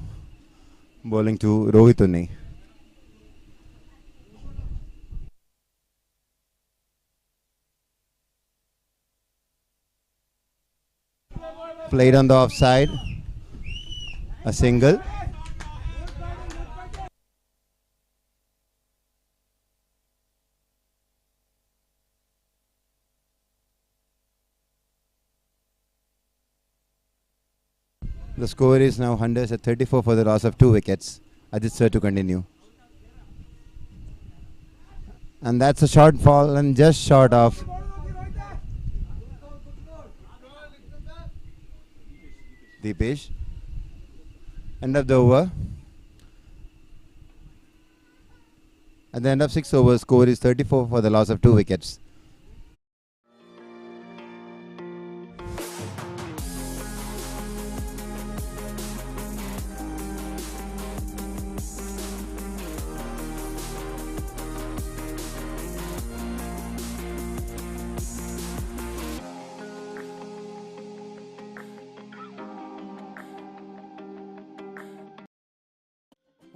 Bowling to Rohit Unni. Played on the offside. A single. The score is now Hunters at 34 for the loss of 2 wickets. Aditya to continue. And that's a short fall and just short of Deepesh. End of the over. At the end of 6 overs, score is 34 for the loss of 2 wickets.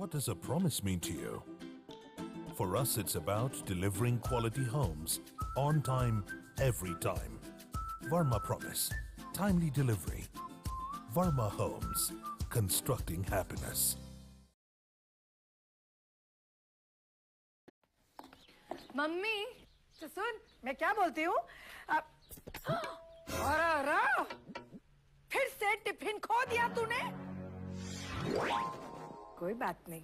What does a promise mean to you? For us, it's about delivering quality homes on time, every time. Varma Promise, timely delivery. Varma Homes, constructing happiness. Mummy तो सुन मैं क्या बोलती हूँ अरे फिर से tiffin खो दिया तूने कोई बात नहीं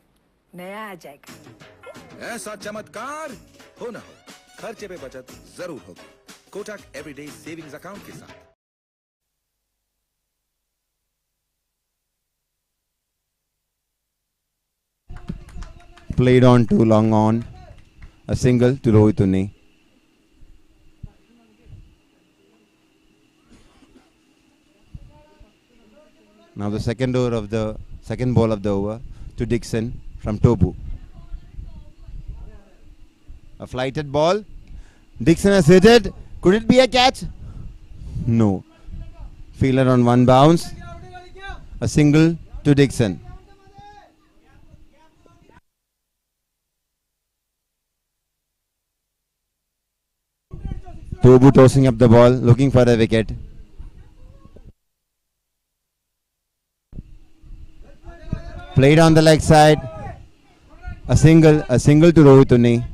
नया आ जाएगा ऐसा चमत्कार हो ना हो खर्चे पे बचत जरूर होगी कोटक एवरीडे सेविंग्स अकाउंट के साथ Played on too long on. A single to Rohituni. Now the second ball of the over to Dixon from Tobu. A flighted ball. Dixon has hit it. Could it be a catch? No. Fielder on one bounce. A single to Dixon. Tobu tossing up the ball, looking for a wicket. Played on the leg side. A single to Rohituni.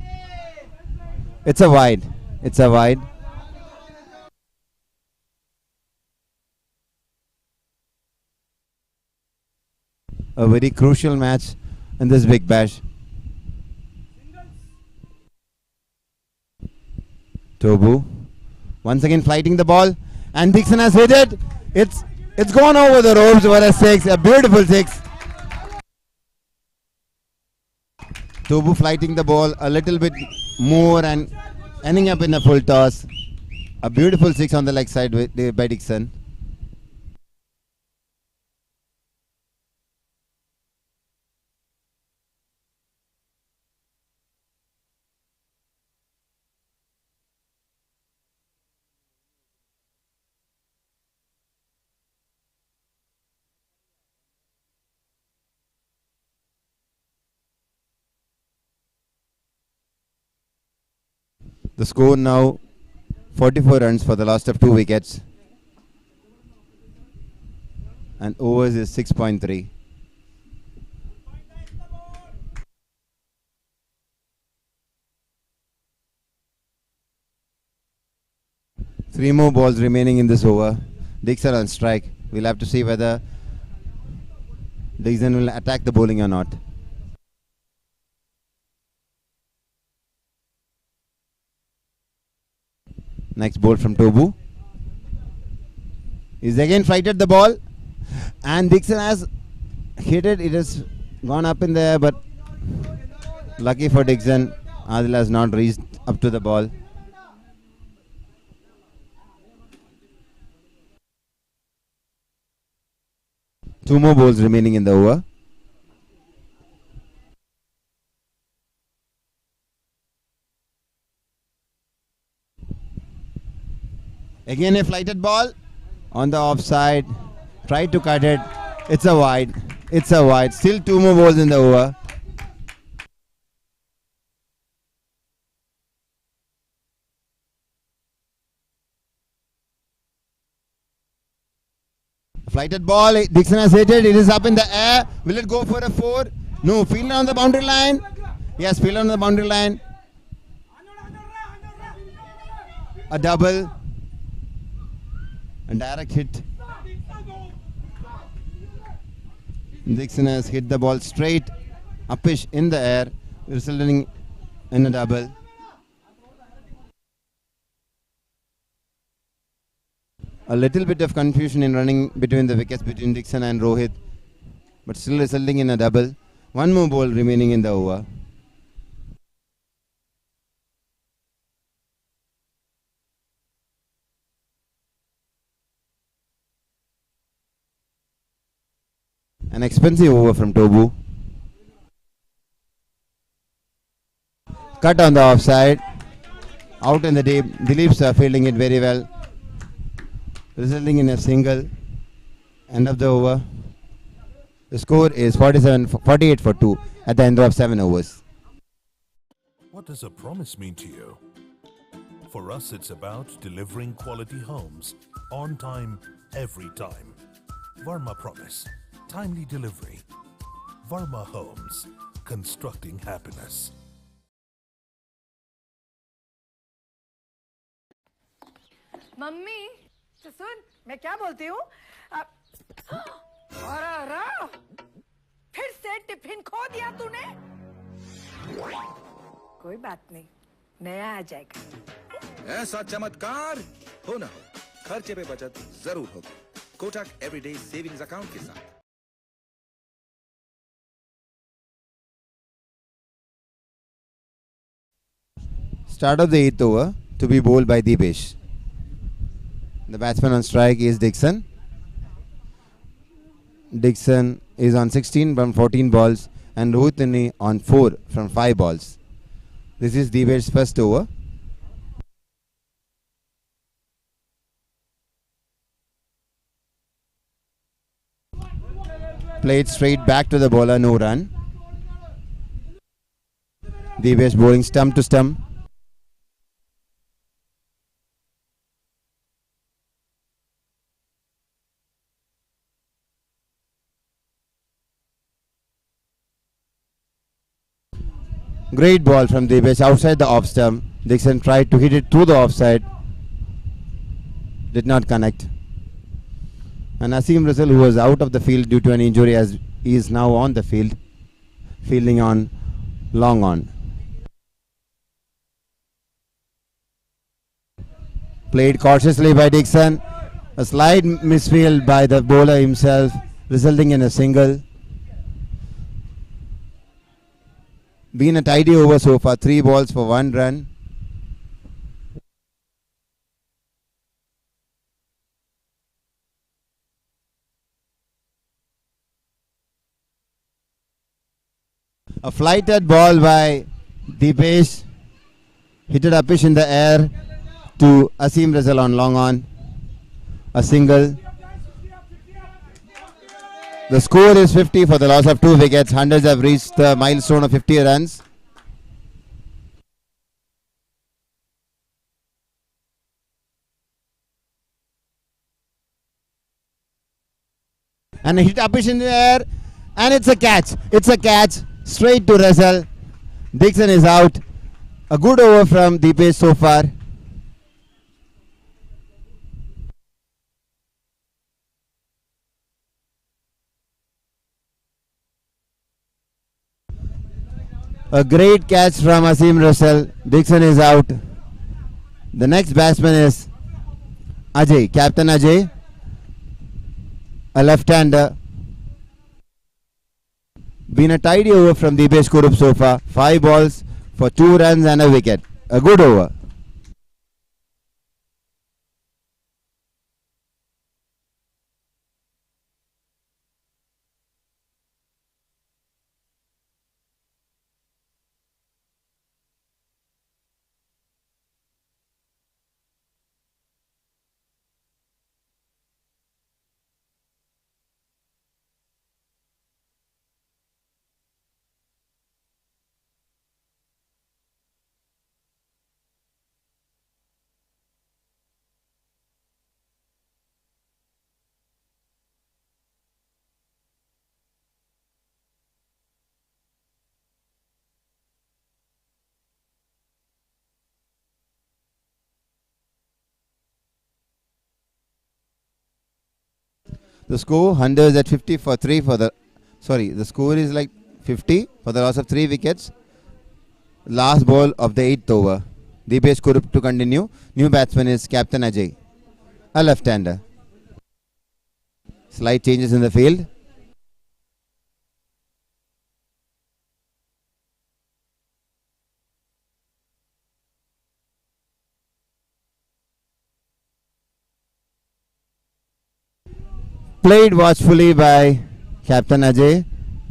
It's a wide. A very crucial match in this big bash. Tobu once again flighting the ball, and Dixon has hit it. It's gone over the ropes for a six, a beautiful six. Tobu flighting the ball a little bit more and ending up in a full toss. A beautiful six on the leg side by Dixon. The score now 44 runs for the last of 2 wickets. And overs is 6.3. Three more balls remaining in this over. Dixon on strike. We'll have to see whether Dixon will attack the bowling or not. Next ball from Tobu. He's again flighted the ball. And Dixon has hit it. It has gone up in the air, but lucky for Dixon, Adil has not reached up to the ball. Two more balls remaining in the over. Again a flighted ball on the offside. Tried to cut it. It's a wide. Still two more balls in the over. Flighted ball. Dixon has hit it. It is up in the air. Will it go for a 4? No. Fielder on the boundary line. Yes, fielder on the boundary line. A double. A direct hit. Dixon has hit the ball straight upish in the air, resulting in a double. A little bit of confusion in running between the wickets between Dixon and Rohit, but still resulting in a double. One more ball remaining in the over. An expensive over from Tobu. Cut on the offside. Out in the deep. Dileep's fielding it very well, resulting in a single. End of the over. The score is 48 for 2. at the end of 7 overs. What does a promise mean to you? For us, it's about delivering quality homes on time, every time. Varma Promise, timely delivery. Varma Homes, constructing happiness. Mummy तो सुन मैं क्या बोलती हूँ अरे फिर से tiffin खो दिया तूने कोई बात नहीं नया आ जाएगा ऐसा चमत्कार हो ना हो खर्चे पे बचत जरूर होगी कोटक एवरीडे सेविंग्स अकाउंट के साथ Start of the 8th over to be bowled by Deepesh. The batsman on strike is Dixon. Dixon is on 16 from 14 balls and Rohit on 4 from 5 balls. This is Deepesh's first over. Played straight back to the bowler, no run. Deepesh bowling stump to stump. Great ball from Deepesh outside the off stump. Dixon tried to hit it through the offside. Did not connect. And Asim Russell, who was out of the field due to an injury, he is now on the field, fielding on long on. Played cautiously by Dixon. A slight misfield by the bowler himself, resulting in a single. Been a tidy over so far, 3 balls for 1 run. A flighted ball by Deepesh, hit it upish in the air to Asim Russell on long on. A single. The score is 50 for the loss of 2 wickets. Hundreds have reached the milestone of 50 runs. And a hit upish in the air. And it's a catch. It's a catch. Straight to Russell. Dixon is out. A good over from Deepesh so far. A great catch from Asim Russell. Dixon is out. The next batsman is Ajay, Captain Ajay, a left-hander. Been a tidy over from Deepesh Kurup so far. 5 balls for 2 runs and a wicket. A good over. The score, Hunters at 50 for 3 for the... Sorry, the score is like 50 for the loss of 3 wickets. Last ball of the 8th over. Deepesh Kurup to continue. New batsman is Captain Ajay, a left-hander. Slight changes in the field. Played watchfully by Captain Ajay.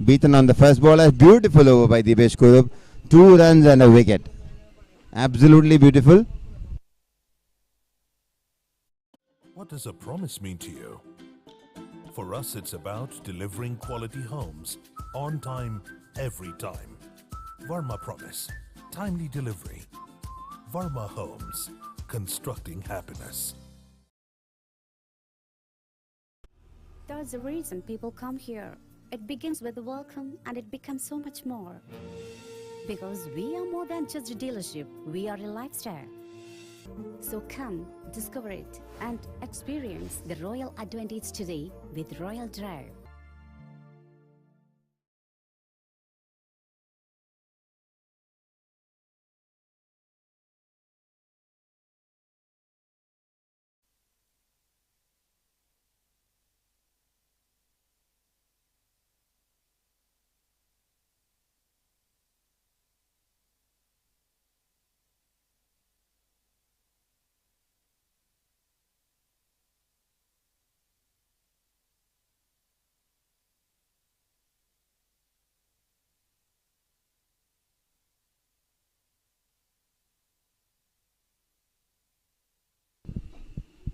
Beaten on the first ball. A beautiful over by Deepesh Kurup. 2 runs and a wicket. Absolutely beautiful. What does a promise mean to you? For us, it's about delivering quality homes on time, every time. Varma Promise. Timely delivery. Varma Homes. Constructing happiness. There's a reason people come here. It begins with a welcome and it becomes so much more. Because we are more than just a dealership, we are a lifestyle. So come, discover it and experience the royal advantage today with Royal Drive.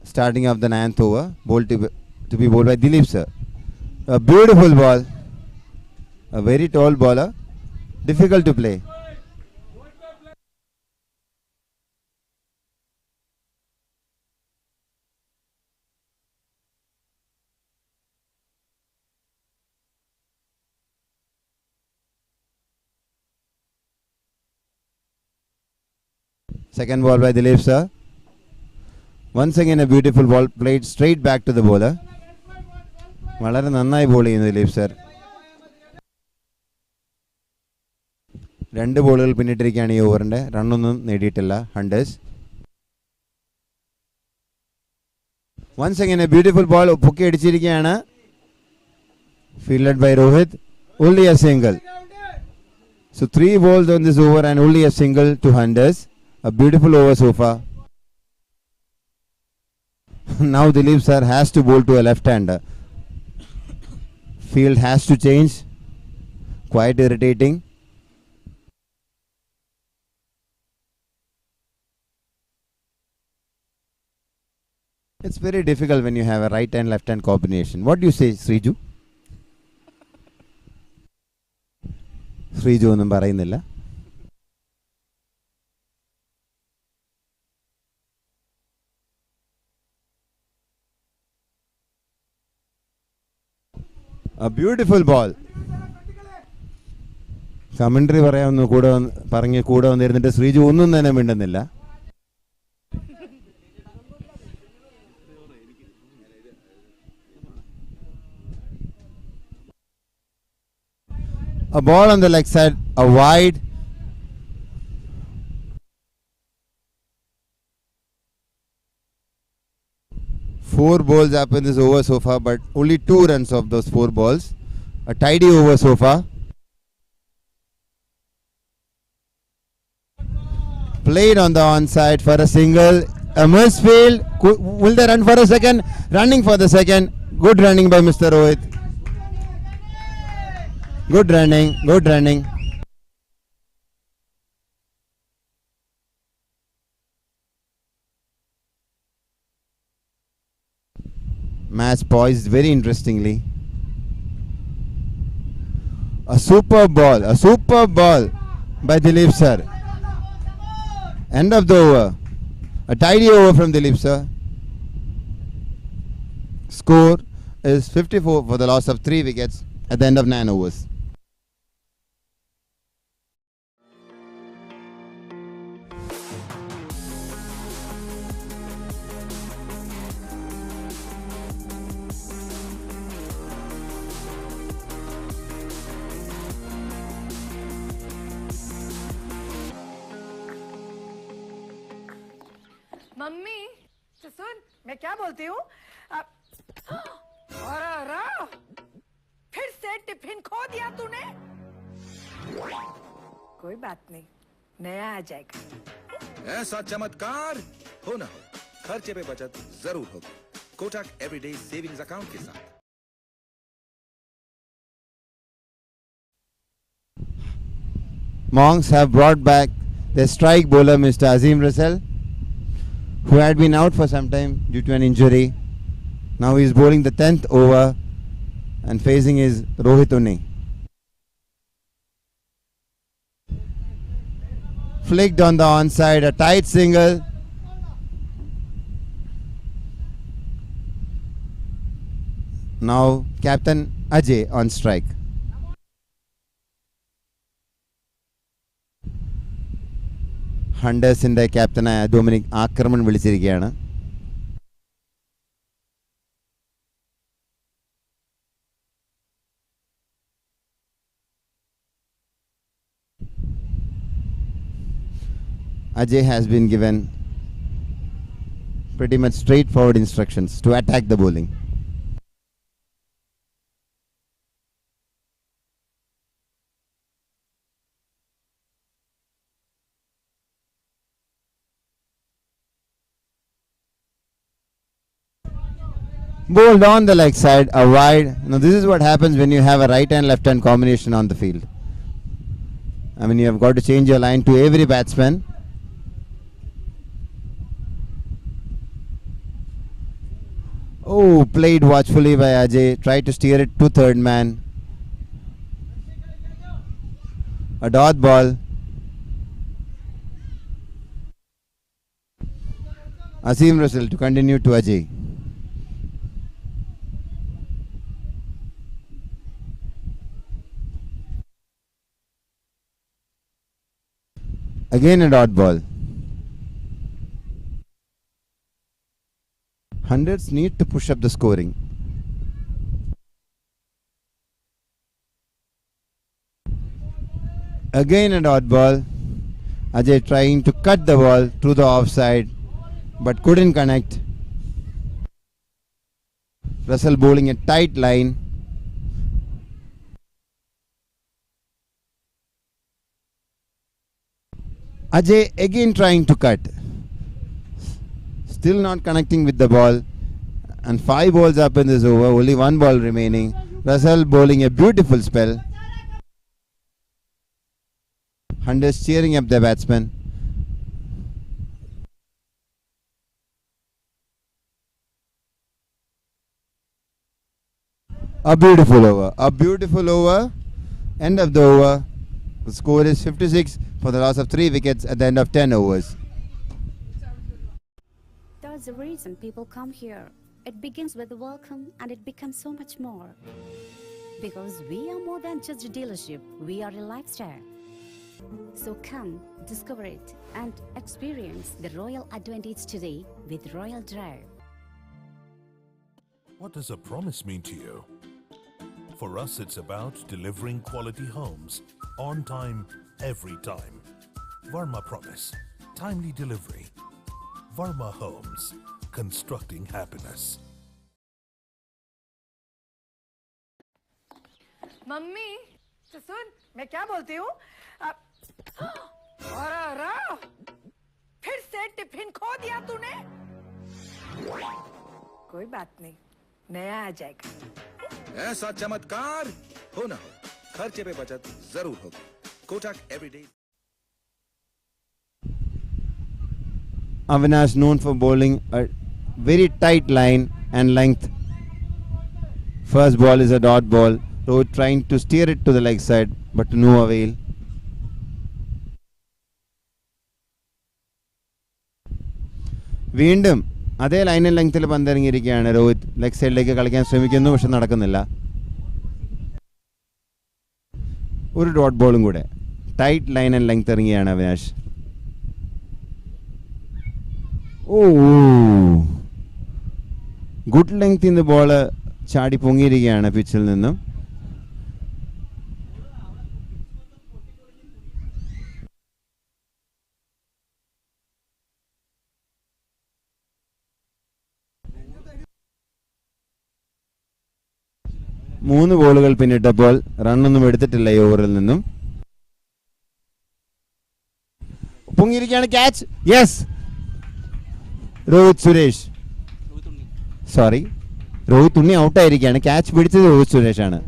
Starting of the 9th over, ball to be bowled by Dilip sir. A beautiful ball, a very tall bowler, difficult to play. Second ball by Dilip sir. Once again a beautiful ball played straight back to the bowler. വളരെ നന്നായി ball ചെയ്യുന്നു Dileep sir. രണ്ട് ബോളുകൾ പിന്നിട്ടിരിക്കുകയാണ് ഈ ഓവറിൻ്റെ. റണ്ണൊന്നും നേടിയിട്ടില്ല hunters. once again a beautiful ball പൊക്കി അടിച്ചിരിക്കുകയാണ്. fielded by Rohit. Only a single. So 3 balls on this over and only a single to Hunters. A beautiful over so far. Now Dilip sir has to bowl to a left-hander. Field has to change. Quite irritating. It's very difficult when you have a right and left hand combination. What do you say, Sriju? Sriju ഒന്നും പറയുന്നില്ല. A beautiful ball. Commentary പറയാമെന്ന് കൂടെ വന്നിരുന്നിട്ട് ശ്രീജു ഒന്നും തന്നെ മിണ്ടുന്നില്ല. A ball on the leg side, a wide. Four balls up in this over so far, but only 2 runs of those 4 balls. A tidy over so far. Played on the onside for a single. A misfield. Will they run for a second? Running for the second. Good running by Mr. Rohit. Good running. Good running. Match poised very interestingly. A superb ball by Dilip sir. End of the over. A tidy over from Dilip sir. Score is 54 for the loss of 3 wickets at the end of 9 overs. Mummy तो सुन मैं क्या बोलती हूँ फिर से tiffin खो दिया तूने. कोई बात नहीं, नया आ जाएगा. ऐसा चमत्कार हो ना हो, खर्चे पे बचत जरूर होगी कोटक एवरीडे सेविंग्स अकाउंट के साथ. Monks have brought back their strike bowler Mr. Azim Russell, who had been out for some time due to an injury. Now he is bowling the 10th over and facing his Rohit Unni. flicked on the onside, a tight single. Now Captain Ajay on strike. ഹണ്ടേഴ്സിന്റെ ക്യാപ്റ്റനായ Dominic ആക്രമൺ വിളിച്ചിരിക്കുകയാണ്. Ajay has been given pretty much straightforward instructions to attack the bowling. Bowled on the leg side, a wide. Now this is what happens when you have a right and left hand combination on the field. I mean, you have got to change your line to every batsman. Oh, played watchfully by Ajay. Tried to steer it to third man. A dot ball. Asim Russell to continue to Ajay. Again a dot ball. Hundreds need to push up the scoring. Again a dot ball. Ajay trying to cut the ball to the offside but couldn't connect. Russell bowling a tight line. Ajay again trying to cut. Still not connecting with the ball. And 5 balls up in this over. Only 1 ball remaining. Russell bowling a beautiful spell. Hunters cheering up the batsman. A beautiful over. A beautiful over. End of the over. The score is 56 for the loss of 3 wickets at the end of 10 overs. That's the reason people come here. It begins with a welcome and it becomes so much more. Because we are more than just a dealership, we are a lifestyle. So come, discover it and experience the royal advantage today with Royal Drive. What does a promise mean to you? For us, it's about delivering quality homes on time, every time. Varma Promise, timely delivery. Varma Homes, constructing happiness. Mummy तो सुन मैं क्या बोलती हूँ फिर से tiffin खो दिया तूने कोई बात नहीं नया आ जाएगा ऐसा चमत्कार हो ना हो खर्चे पे बचत जरूर होगी Kotak everyday Avinash known for bowling a very tight line and length. First ball is a dot ball. Rohit trying to steer it to the leg side but to no avail. വീണ്ടും അതേ ലൈനിൽ ലെങ്ത്തിൽ പന്തിറങ്ങിയിരിക്കുകയാണ് രോഹിത്. ലെഗ് സൈഡിലേക്ക് കളിക്കാൻ ശ്രമിക്കുന്നു, പക്ഷെ നടക്കുന്നില്ല. ഒരു ഡോട്ട് ബോളും കൂടെ. ടൈറ്റ് ലൈൻ ആൻഡ് ലെങ്ത് ഇറങ്ങിയാണ് അവിനാഷ്. ഓ ഗുഡ് ലെങ്ത് ഇന്ന് ബോള് ചാടി പൊങ്ങിയിരിക്കുകയാണ് പിച്ചിൽ നിന്നും. മൂന്ന് ബോളുകൾ പിന്നിട്ടപ്പോൾ റണ്ണൊന്നും എടുത്തിട്ടില്ല ഈ ഓവറിൽ നിന്നും. പൊങ്ങിയിരിക്കുകയാണ് catch. Yes, Rohit Suresh, sorry Rohit Unni ഔട്ടായിരിക്കുകയാണ്. ക്യാച്ച് പിടിച്ചത് രോഹിത് സുരേഷാണ്.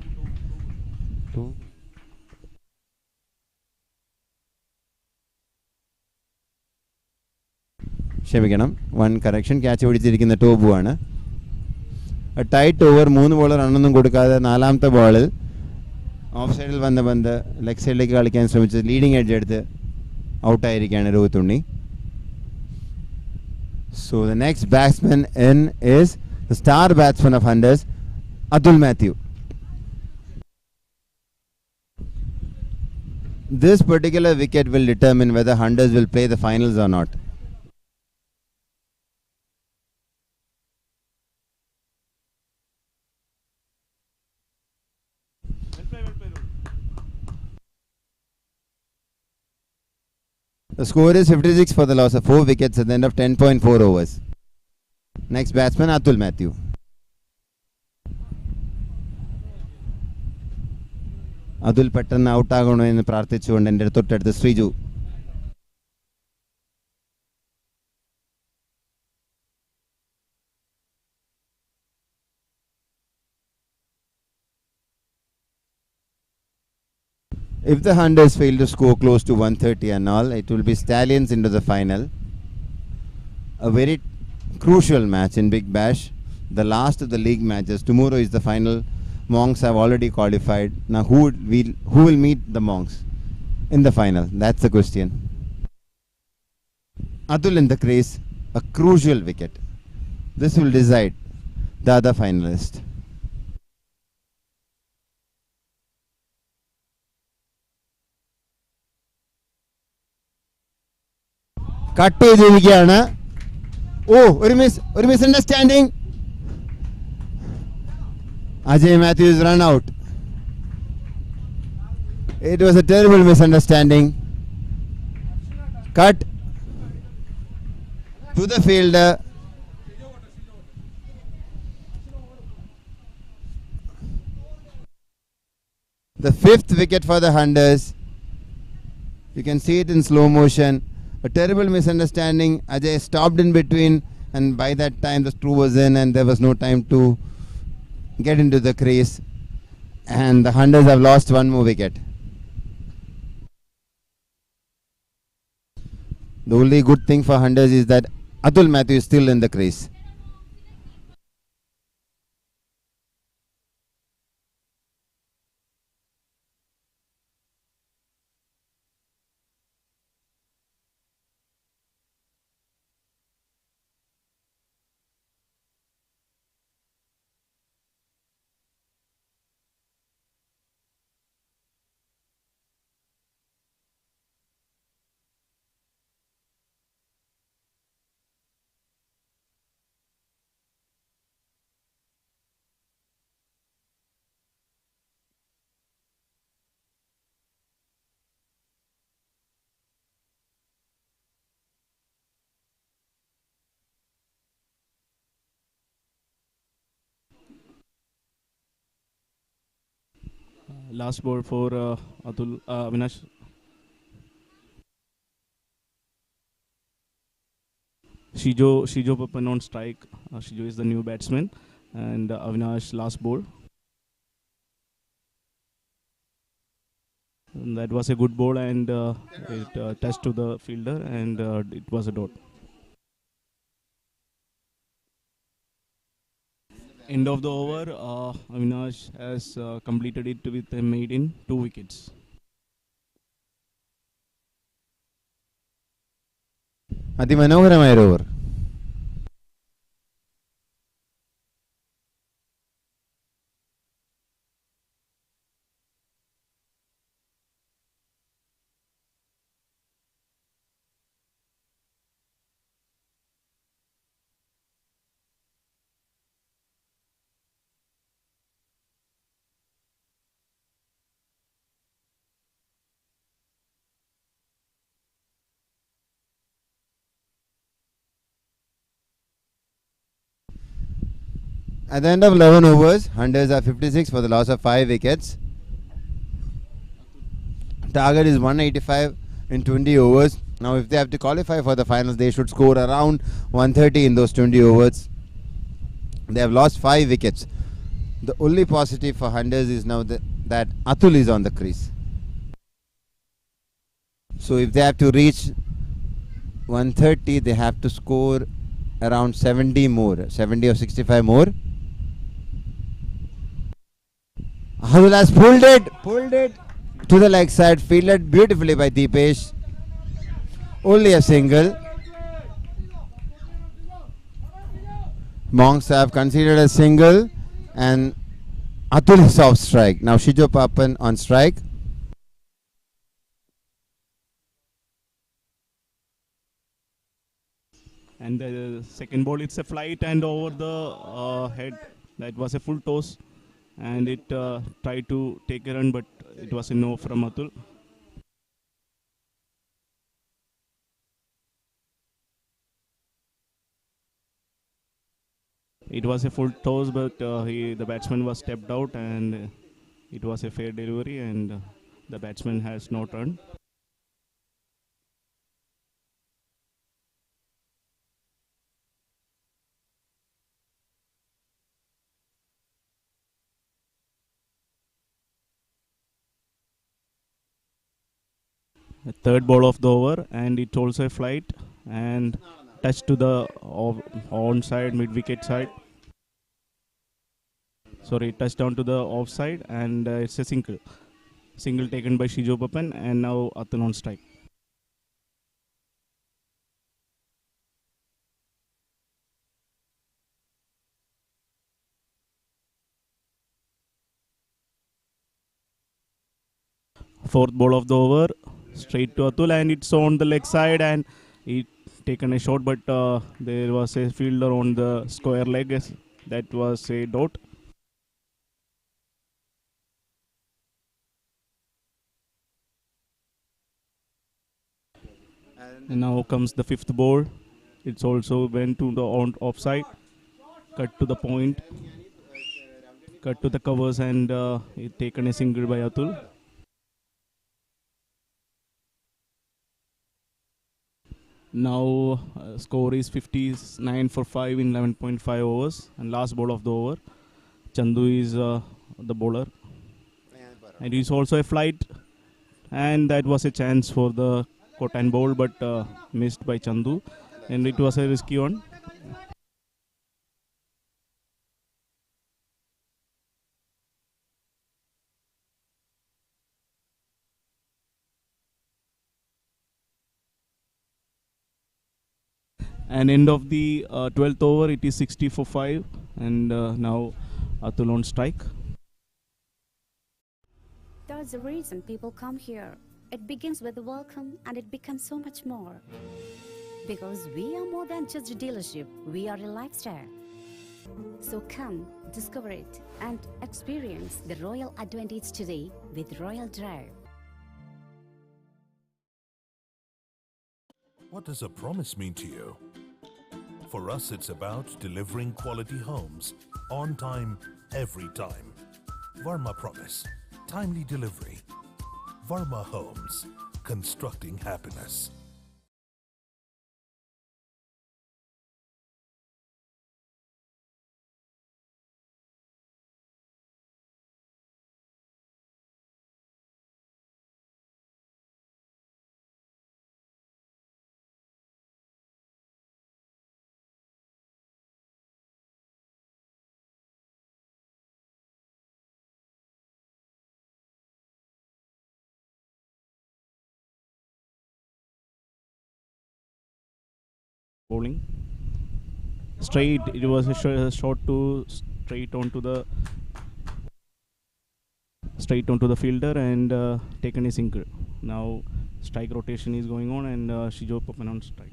ക്ഷമിക്കണം, 1 കറക്ഷൻ. ക്യാച്ച് പിടിച്ചിരിക്കുന്ന ടോബു ആണ്. ടൈറ്റ് ഓവർ, 3 ബോൾ റണ്ണൊന്നും കൊടുക്കാതെ നാലാമത്തെ ബോളിൽ ഓഫ് സൈഡിൽ വന്ന പന്ത് ലെഗ് സൈഡിലേക്ക് കളിക്കാൻ ശ്രമിച്ചത് ലീഡിംഗ് എഡ്ജ് എടുത്ത് Out ആയിരിക്കുകയാണ് രോഹിത് ഉണ്ണി. So the next batsman in is the star batsman of Hunters, Atul Matthew. This particular wicket will determine whether Hunters will play the finals or not. The score is 56 for the loss of 4 wickets at the end of 10.4 overs. Next batsman, Atul Matthew. Atul പെട്ടെന്ന് out ആകണോ എന്ന് പ്രാർത്ഥിച്ചുകൊണ്ട് എൻ്റെ തൊട്ടടുത്ത് Sreeju. If the Hunters fail to score close to 130 and all, it will be Stallions into the final. A very crucial match in Big Bash, the last of the league matches. Tomorrow is the final. Monks have already qualified. Now who will meet the Monks in the final? That's the question. Atul in the crease, a crucial wicket. This will decide the other finalist. Cut ചെയ്തിരിക്കുകയാണ്. ഒരു misunderstanding. Ajay Matthews run out. It was a terrible misunderstanding. Cut to the fielder. The 5th wicket for the Hunters. You can see it in slow motion. A terrible misunderstanding. Ajay stopped in between, and by that time the screw was in and there was no time to get into the crease, and the Hunters have lost one more wicket. The only good thing for Hunters is that Atul Matthew is still in the crease. Last ball for Atul Avinash. Shijo Papan on strike. Shijo is the new batsman, and Avinash last ball. And that was a good ball, and it touched to the fielder, and it was a dot. End of the over, Avinash has completed it with a maiden 2 wickets. അതിമനോഹരമായ over. At the end of 11 overs, Hunters are 56 for the loss of 5 wickets. Target is 185 in 20 overs. Now if they have to qualify for the finals, they should score around 130 in those 20 overs. They have lost 5 wickets. The only positive for Hunters is now that Atul is on the crease. So if they have to reach 130, they have to score around 70 more, 70 or 65 more. Atul has pulled it to the leg side, fielded beautifully by Deepesh. Only a single. Monks have conceded a single and Atul is off strike. Now Shijo Papan on strike. And the second ball, it's a flight and over the head. That was a full toss. And it tried to take a run, but it was a no from Atul. It was a full toss, but the batsman was stepped out, and it was a fair delivery, and the batsman has not run. The third ball of the over, and it's also a flight and touch to the onside mid wicket side. Sorry, touchdown to the offside, and it's a single. Single taken by Shijo Papan, and now Atul on strike. Fourth ball of the over, straight to Atul, and it's on the leg side, and it taken a shot, but there was a fielder on the square leg. That was a dot. And now comes the fifth ball. It's also went to the offside. Cut to the point. Cut to the covers, and it taken a single by Atul. Now score is 59 for 5 in 11.5 overs, and last ball of the over. Chandu is the bowler, and it's also a flight, and that was a chance for the Kotan bowl, but missed by Chandu, and it was a risky one. And end of the 12th over, it is 60 for 5, and now Atul on strike. That's the reason people come here. It begins with a welcome and it becomes so much more. Because we are more than just a dealership, we are a lifestyle. So come, discover it and experience the royal advantage today with Royal Drive. What does a promise mean to you? For us, it's about delivering quality homes on time, every time. Varma Promise, timely delivery. Varma Homes, constructing happiness. Bowling straight, it was a shot to straight onto the fielder, and taken a single. Now strike rotation is going on, and Shijo Papan on strike.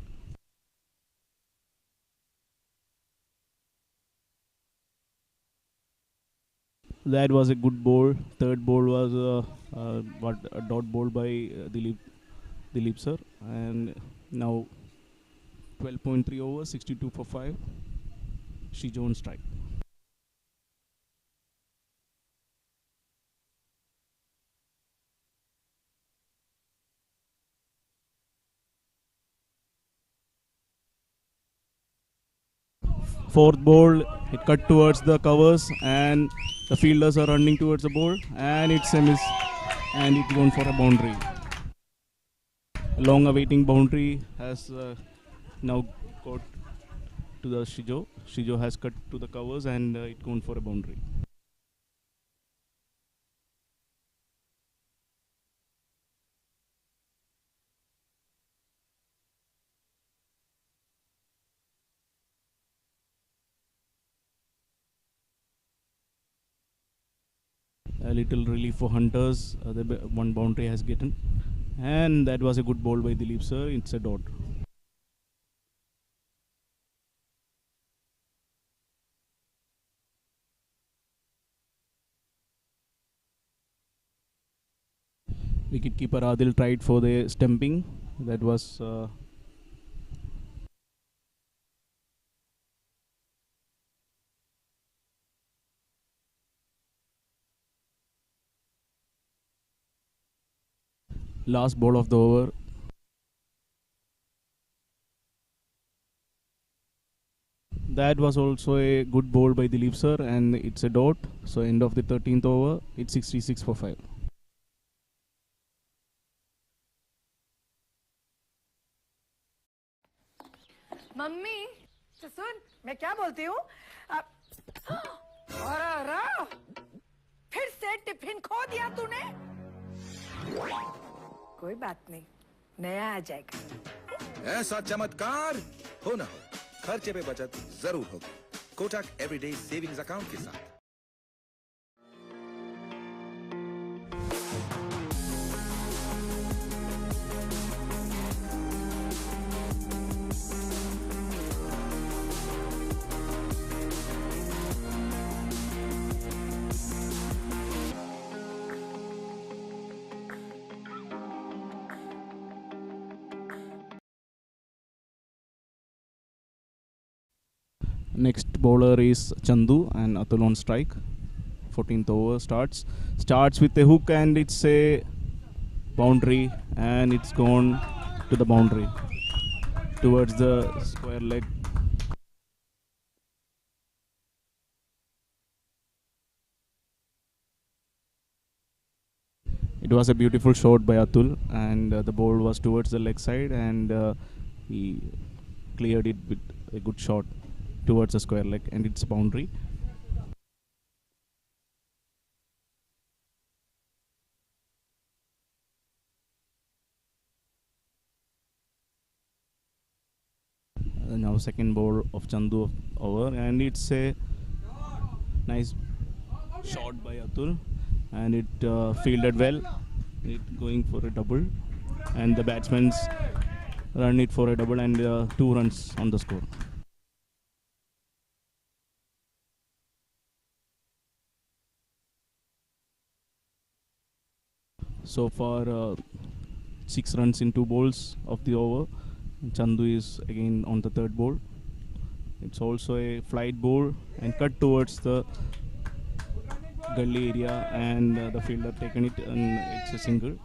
That was a good ball. Third ball was a dot ball by Dilip sir, and now 12.3 over, 62 for 5. Shijo on strike. Fourth ball, it cut towards the covers, and the fielders are running towards the ball, and it's a miss, and it's gone for a boundary. Long awaiting boundary has now got to the Shijo. Shijo has cut to the covers, and it gone for a boundary. a little relief for hunters. One boundary has gotten, and that was a good ball by Dilip sir. It's a dot. Wicketkeeper Adil tried for the stumping. That was last ball of the over. That was also a good ball by Dilip sir, and it's a dot. So end of the 13th over, it's 66 for 5. Mummy तो सुन मैं क्या बोलती हूँ अरे फिर से tiffin खो दिया तूने कोई बात नहीं नया आ जाएगा ऐसा चमत्कार हो ना हो खर्चे पे बचत जरूर होगी कोटक एवरीडे सेविंग्स अकाउंट के साथ Next bowler is Chandu and Atul on strike. 14th over starts with a hook, and it's a boundary, and it's gone to the boundary towards the square leg. It was a beautiful shot by Atul, and the ball was towards the leg side, and he cleared it with a good shot towards the square leg, and it's boundary. Now second ball of Chandu over, and it's a nice shot by Atul, and it fielded well. It going for a double, and the batsmen run it for a double, and 2 runs on the score. So far 6 runs in 2 balls of the over. Chandu is again on the 3rd ball. It's also a flight ball and cut towards the gully area, and the fielder taken it, and it's a single.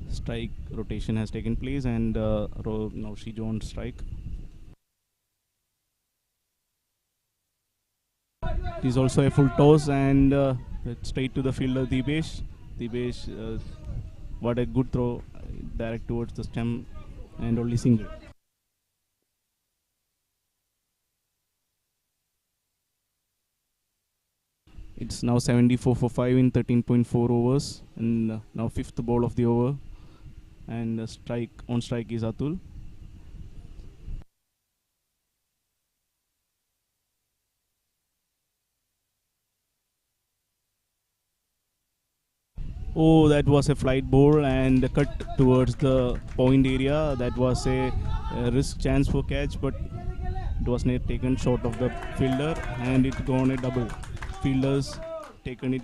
Strike rotation has taken place, and now Shijo on strike. It is also a full toss, and straight to the fielder Dibesh. What a good throw, direct towards the stump, and only single. It's now 74 for 5 in 13.4 overs, and now 5th ball of the over, and on strike is Atul. Oh, that was a flight ball and cut towards the point area. That was a risk chance for catch, but it was not taken short of the fielder, and it gone a double. Fielders taken it,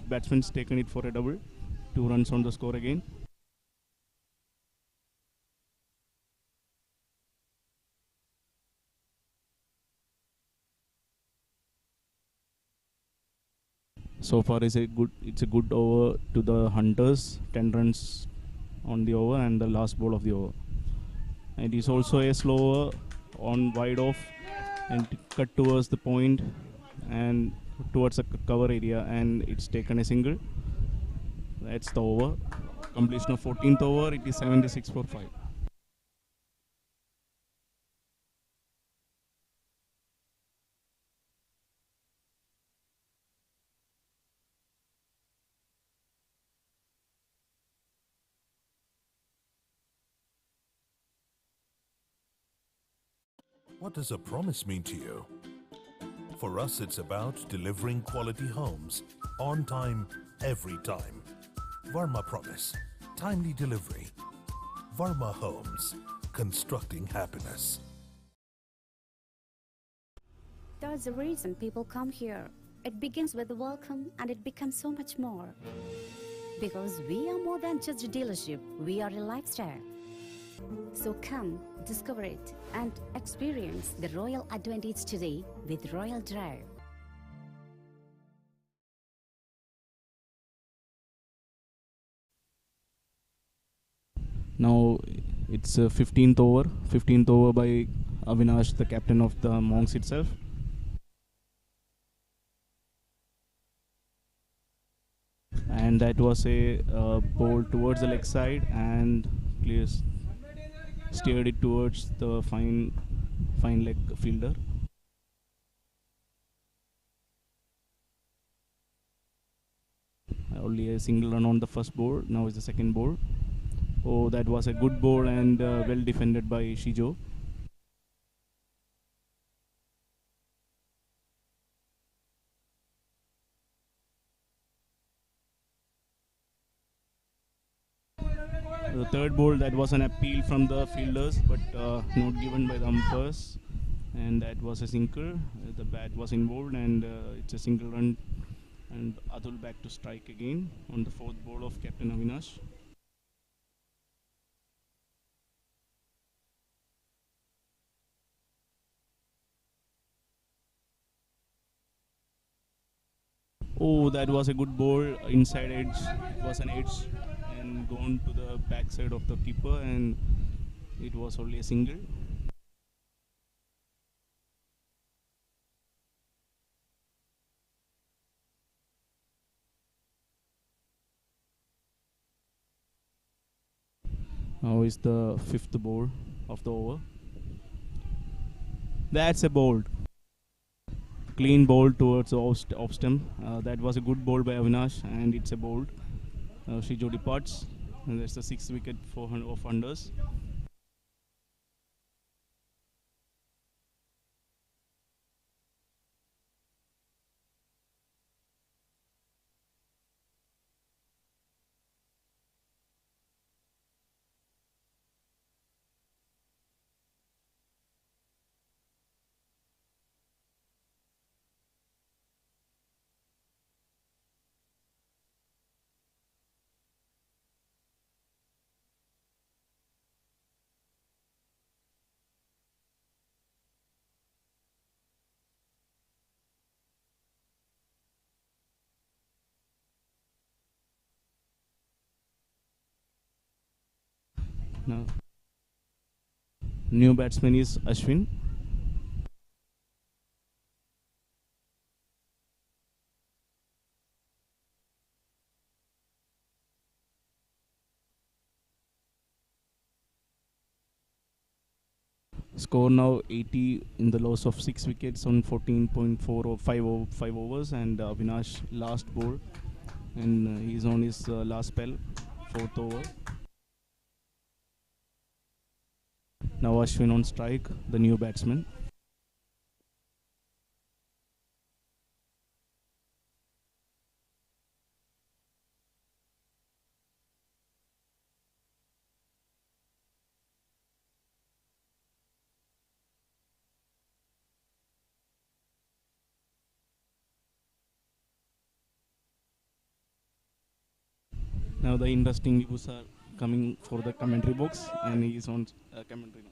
batsmen's taken it for a double. 2 runs on the score again. So far it's a good over to the Hunters. 10 runs on the over, and the last ball of the over. And it's also a slower on wide off, and cut towards the point and towards the cover area, and it's taken a single. That's the over. Completion of 14th over. It is 76 for 5. What does a promise mean to you? For us, it's about delivering quality homes on time, every time. Varma Promise. Timely delivery. Varma Homes. Constructing happiness. There's a reason people come here. It begins with a welcome and it becomes so much more. Because we are more than just a dealership, we are a lifestyle. So come, discover it and experience the royal advantage today with Royal Drive. Now it's 15th over by Avinash, the captain of the Mocc itself. And that was a ball towards the leg side and clears, steered it towards the fine leg fielder. Only a single run on the first ball. Now is the second ball. Oh, that was a good ball and well defended by Shijo. The third ball, that was an appeal from the fielders, but not given by the umpires, and that was a sinker. The bat was involved, and it's a single run. And Atul back to strike again on the fourth ball of Captain Avinash. Oh, that was a good ball inside edge. It was an edge and gone to the backside of the keeper, and it was only a single. Now is the fifth ball of the over. That's a bold. Clean ball towards the off stump. That was a good ball by Avinash, and it's a bold. Shijo departs, and that's the 6th wicket for of unders. Now, new batsman is Ashwin. Score now 80 in the loss of 6 wickets on 14.4 or 5 overs, and Avinash last ball, and he's on his last spell, 4th over. Now Ashwin on strike, the new batsman. Now the interesting news are coming for the commentary box, and he is on commentary now.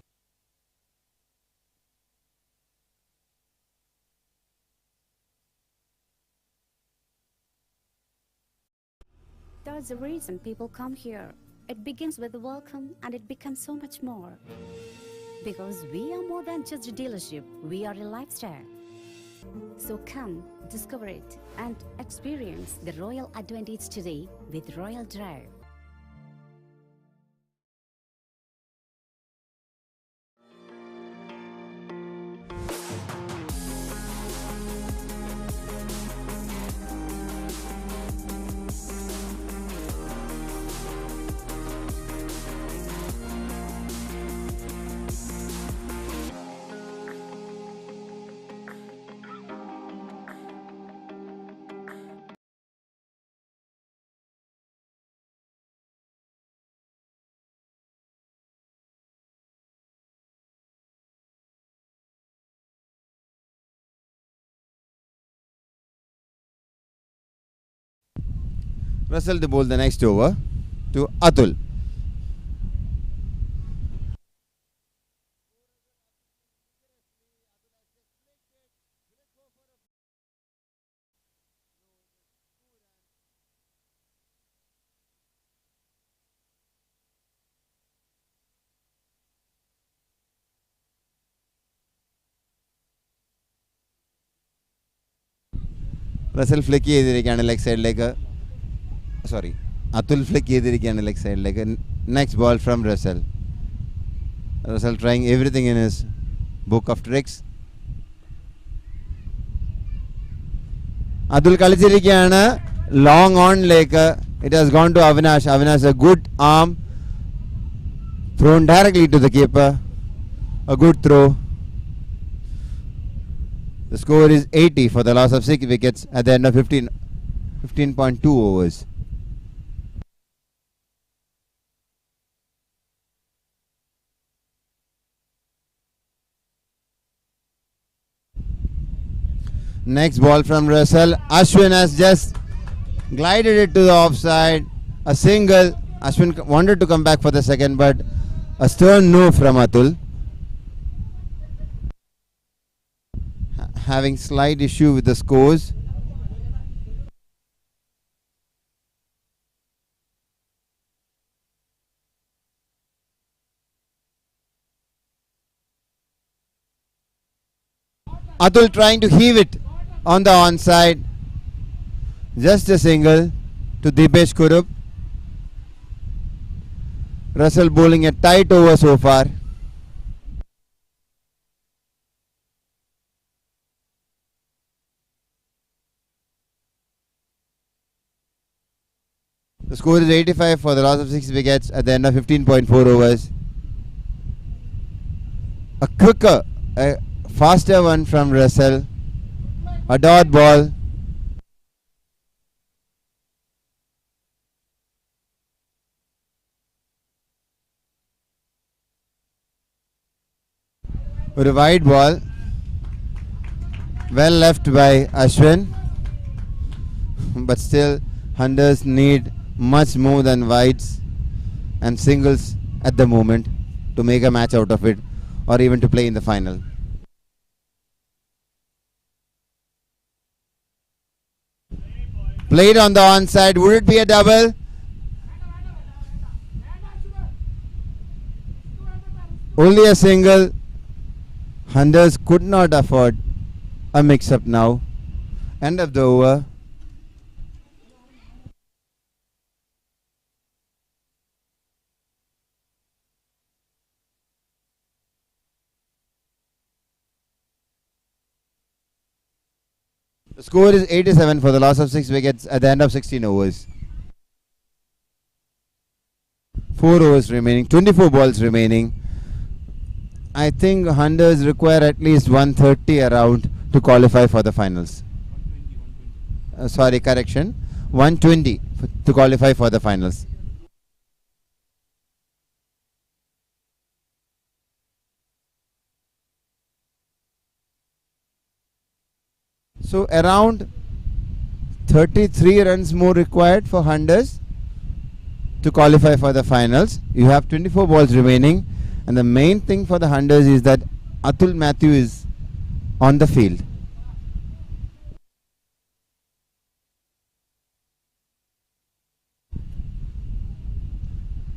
There's a reason people come here. It begins with a welcome and it becomes so much more. Because we are more than just a dealership, we are a lifestyle. So come, discover it and experience the royal advantage today with Royal Drive. Russell to bowl the next over to Atul. Russell flick ചെയ്തിരിക്കുകയാണ് leg സൈഡിലേക്ക്. Sorry, Atul flick ചെയ്തിരിക്കുകയാണ് leg സൈഡിലേക്ക്. Next ball from Russell. Russell trying everything in his book of tricks. Atul കളിച്ചിരിക്കുകയാണ് long on lake. It has gone to Avinash. Avinash a good arm thrown directly to the keeper. A good throw. The score is 80 for the loss of 6 wickets at the end of 15.2 overs. Next ball from Russell. Ashwin has just glided it to the offside. A single. Ashwin wanted to come back for the second, but a stern no from Atul. Having slight issue with the scores. Atul trying to heave it on the onside. Just a single to Dipesh Kurup. Russell bowling a tight over so far. The score is 85 for the loss of 6 wickets at the end of 15.4 overs. A quicker, a faster one from Russell. A dot ball. A wide ball. Well left by Ashwin. But still, Hunters need much more than wides and singles at the moment to make a match out of it, or even to play in the final. Played on the onside. Would it be a double? Only a single. Hunters could not afford a mix-up now. End of the over. The score is 87 for the loss of 6 wickets at the end of 16 overs. 4 overs remaining, 24 balls remaining. I think Hunters require at least 130 around to qualify for the finals. Sorry, correction. 120 to qualify for the finals. So around 33 runs more required for Hunters to qualify for the finals. You have 24 balls remaining, and the main thing for the Hunters is that Atul Matthew is on the field.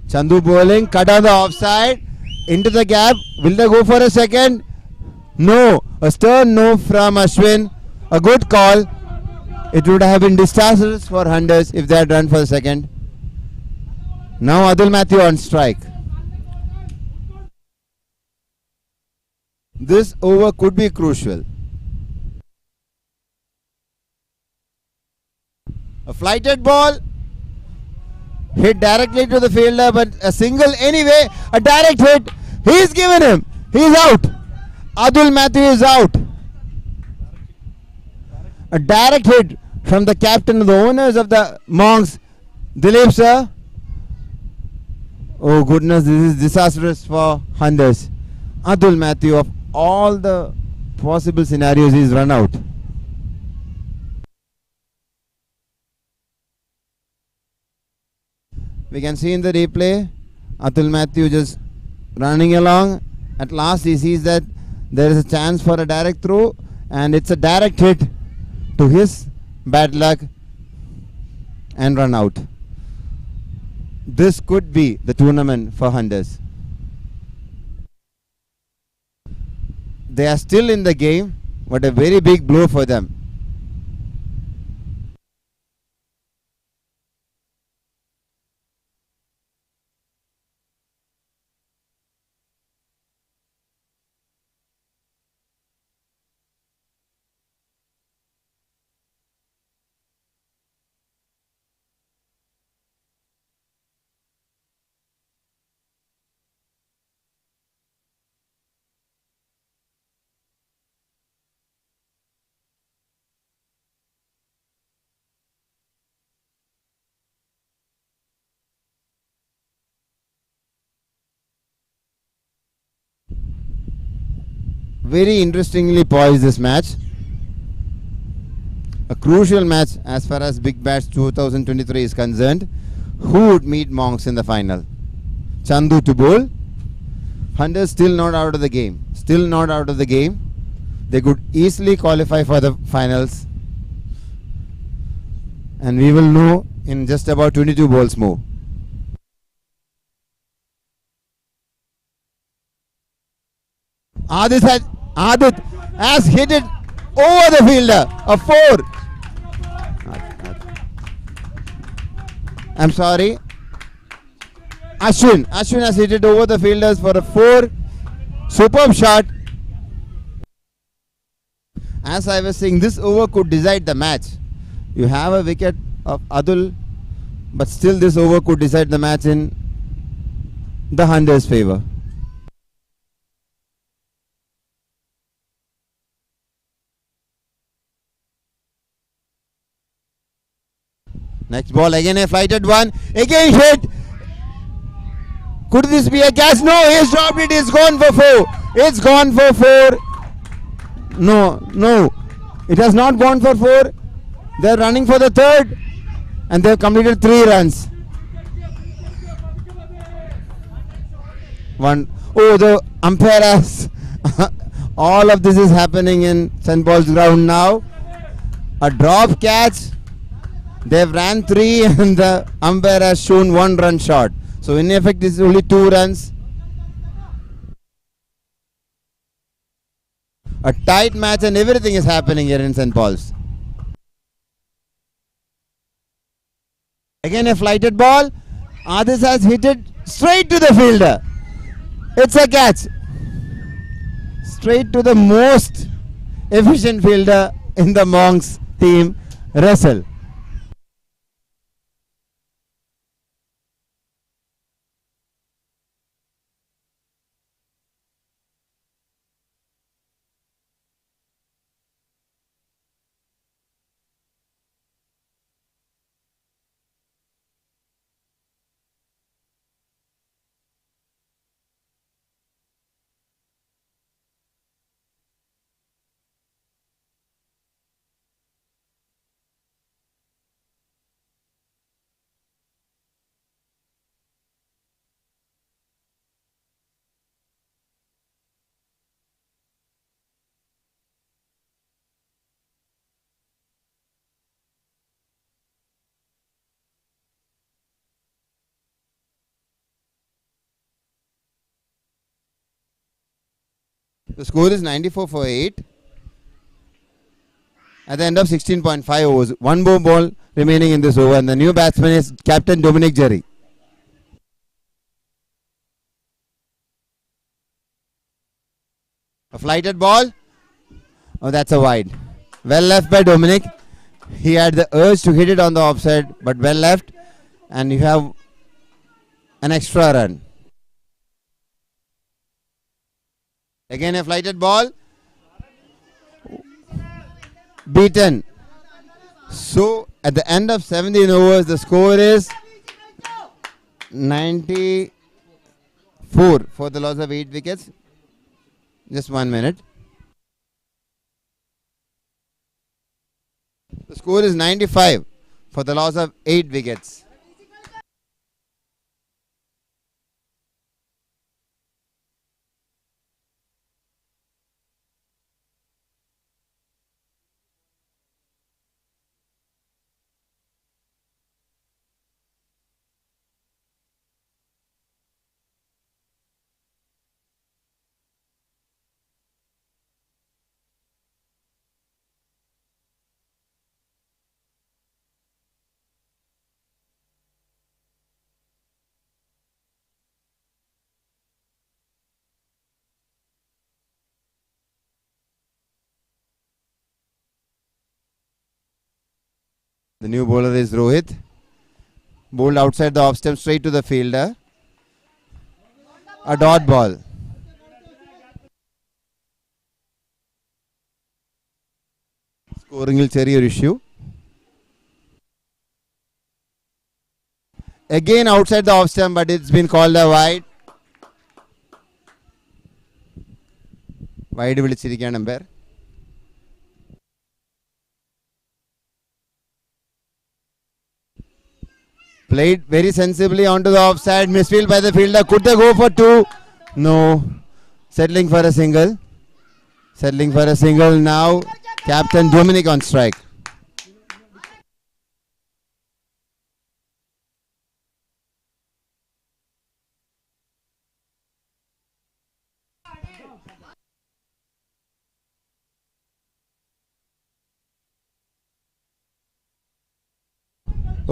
Chandu bowling, cut on the offside, into the gap. Will they go for a second? No, a stern no from Ashwin. A good call. It would have been disastrous for Hunters if they had run for the second. Now Atul Matthew on strike. This over could be crucial. A flighted ball hit directly to the fielder, but a single anyway. A direct hit. He's given him. He's out. Atul Matthew is out. A direct hit from the captain of the owners of the Mocc, Dilip sir. Oh goodness, this is disastrous for Hunters. Atul Matthew, of all the possible scenarios, he's run out. We can see in the replay, Atul Matthew just running along. At last he sees that there is a chance for a direct throw, and it's a direct hit to his bad luck and run out. This could be the tournament for Hunters. They are still in the game, but a very big blow for them. Very interestingly poised this match. A crucial match as far as Big Bash 2023 is concerned. Who would meet Monks in the final? Chandu to bowl. Hunters still not out of the game. Still not out of the game. They could easily qualify for the finals. And we will know in just about 22 balls more. Adit has hit it over the fielder. A 4. I'm sorry. Ashwin has hit it over the fielders for a 4. Superb shot. As I was saying, this over could decide the match. You have a wicket of Adul, but still this over could decide the match in the Hunters' favour. Next ball, again a flighted one. Again hit. Could this be a catch? No, he's dropped it. It's gone for 4. It's gone for 4. No. It has not gone for 4. They're running for the 3rd. And they've completed 3 runs. Oh, the umpire has... All of this is happening in St. Paul's ground now. A drop catch. They've ran 3 and the umpire has shown 1 run short. So in effect this is only 2 runs. A tight match and everything is happening here in St. Paul's. Again a flighted ball. Adis has hit it straight to the fielder. It's a catch. Straight to the most efficient fielder in the Monks team, Russell. The score is 94 for 8. At the end of 16.5 overs, 1 more ball remaining in this over, and the new batsman is Captain Dominic Jerry. A flighted ball. Oh, that's a wide. Well left by Dominic. He had the urge to hit it on the offside, but well left, and you have an extra run. Again a flighted ball. Beaten. So at the end of 17 overs, the score is 94 for the loss of 8 wickets. Just 1 minute. The score is 95 for the loss of 8 wickets. The new bowler is Rohit. Bowled outside the off stump straight to the fielder. A dot ball. Scoring will ചെറിയൊരു issue. Again outside the off stump, but it's been called a wide. Wide വിളിച്ചിരിക്കുകയാണ് umpire. Played very sensibly onto the offside. Misfield by the fielder. Could they go for two? No. Settling for a single. Settling for a single now. Captain Dominic on strike.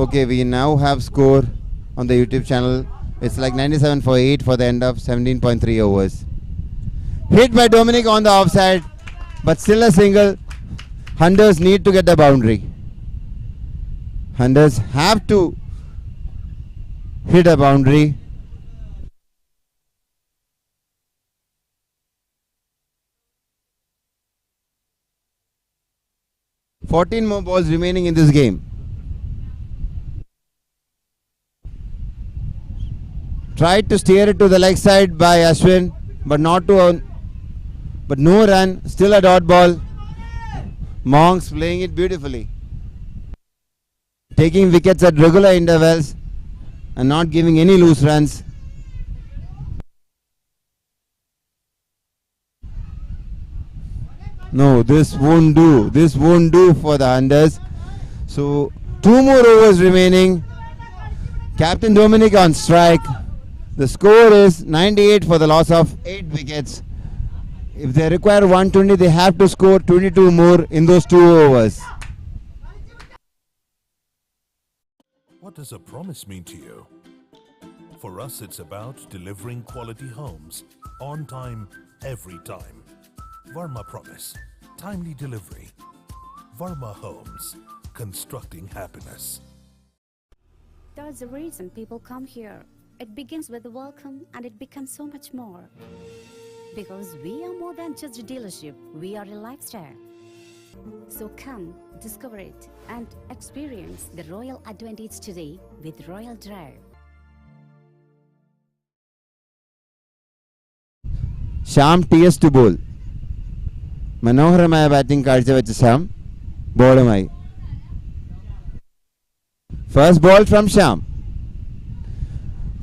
Okay, we now have score on the YouTube channel. It's like 97 for 8 for the end of 17.3 overs. Hit by Dominic on the offside, but still a single. Hunters need to get the boundary. Hunters have to hit a boundary. $14 more balls remaining in this game. Tried to steer it to the leg side by Ashwin, but but no run. Still a dot ball. Monks playing it beautifully, taking wickets at regular intervals and not giving any loose runs. No, this won't do. This won't do for the Hunters. So 2 more overs remaining. Captain Dominic on strike. The score is 98 for the loss of 8 wickets. If they require 120, they have to score 22 more in those 2 overs. What does a promise mean to you? For us, it's about delivering quality homes on time, every time. Varma Promise, timely delivery. Varma Homes, constructing happiness. That's the reason people come here. It begins with a welcome and it becomes so much more. Because we are more than just a dealership, we are a lifestyle. So come, discover it and experience the royal advantage today with Royal Drive. Sham TS to bowl. മനോഹരമായ batting കാഴ്ചവെച്ച Shyam ബോളുമായി. First ball from Sham.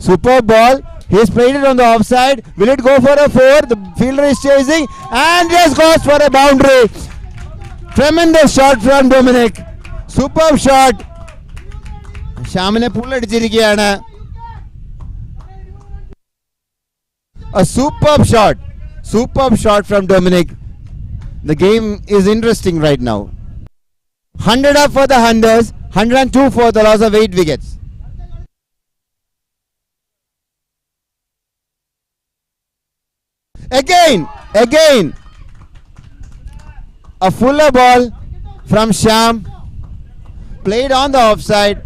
Superb ball. He's played it on the offside. Will it go for a 4? The fielder is chasing and just goes for a boundary. Tremendous shot from Dominic. Superb shot. Shamine pull അടിച്ചിരിക്കുകയാണ്. A superb shot. Superb shot from Dominic. The game is interesting right now. 100 up for the Hunters. 102 for the loss of 8 wickets. Again, a fuller ball from Sham, played on the offside,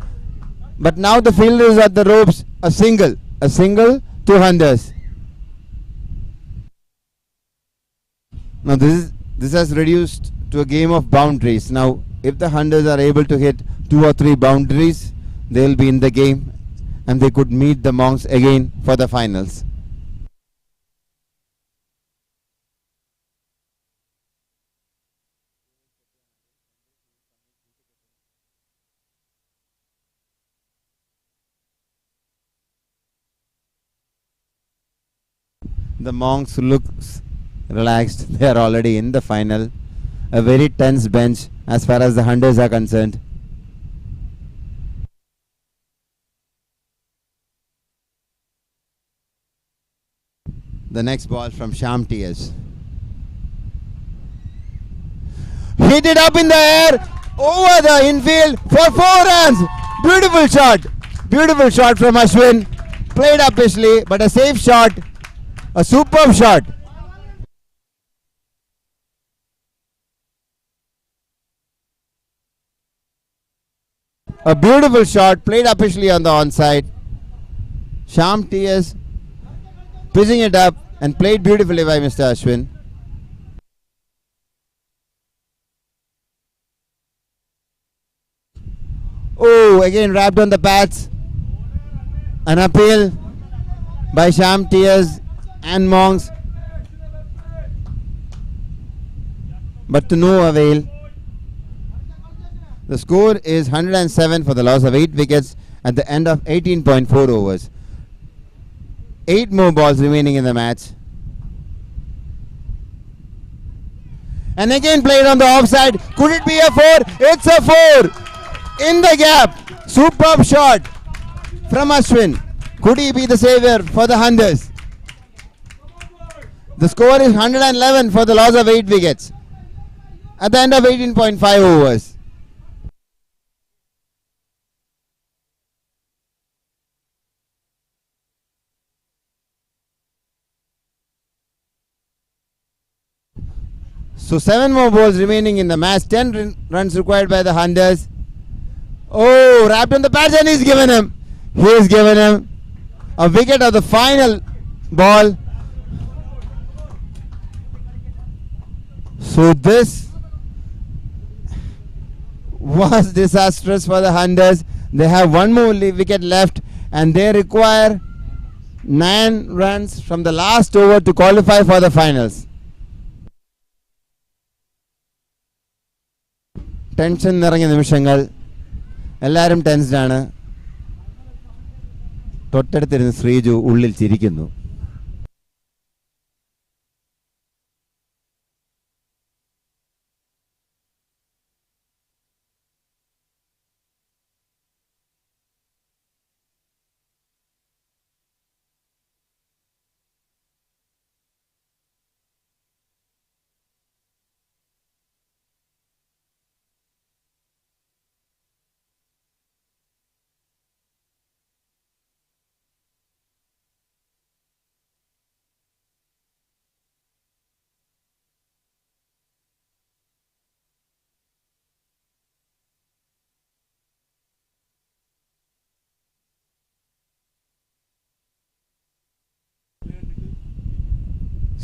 but now the fielder is at the ropes. A single to Hunters. Now this has reduced to a game of boundaries. Now, if the Hunters are able to hit 2 or 3 boundaries, they will be in the game, and they could meet the Monks again for the finals. The Monks looks relaxed. They are already in the final. A very tense bench as far as the Hunters are concerned. The next ball from Sham TS. Hit it up in the air over the infield for 4 runs. Beautiful shot. Beautiful shot from Ashwin. Played uppishly, but a safe shot. A superb shot. A beautiful shot played officially on the onside. Sham TS pitching it up and played beautifully by Mr. Ashwin. Oh, again wrapped on the pads. An appeal by Sham TS and Monks, but to no avail. The score is 107 for the loss of 8 wickets at the end of 18.4 overs. 8 more balls remaining in the match. And again played on the offside. Could it be a 4? It's a 4 in the gap. Superb shot from Ashwin. Could he be the savior for the Hunters? The score is 111 for the loss of 8 wickets at the end of 18.5 overs. So 7 more balls remaining in the match. 10 runs required by the Hunters. Oh, wrapped on the pads and he's given him a wicket of the final ball. So this was disastrous for the Hunters. They have 1 more wicket left and they require 9 runs from the last over to qualify for the finals. Tension നിറഞ്ഞ നിമിഷങ്ങൾ. എല്ലാവരും ടെൻസ്ഡാണ്. തൊട്ടടുത്തിരുന്ന് ശ്രീജു ഉള്ളിൽ ചിരിക്കുന്നു.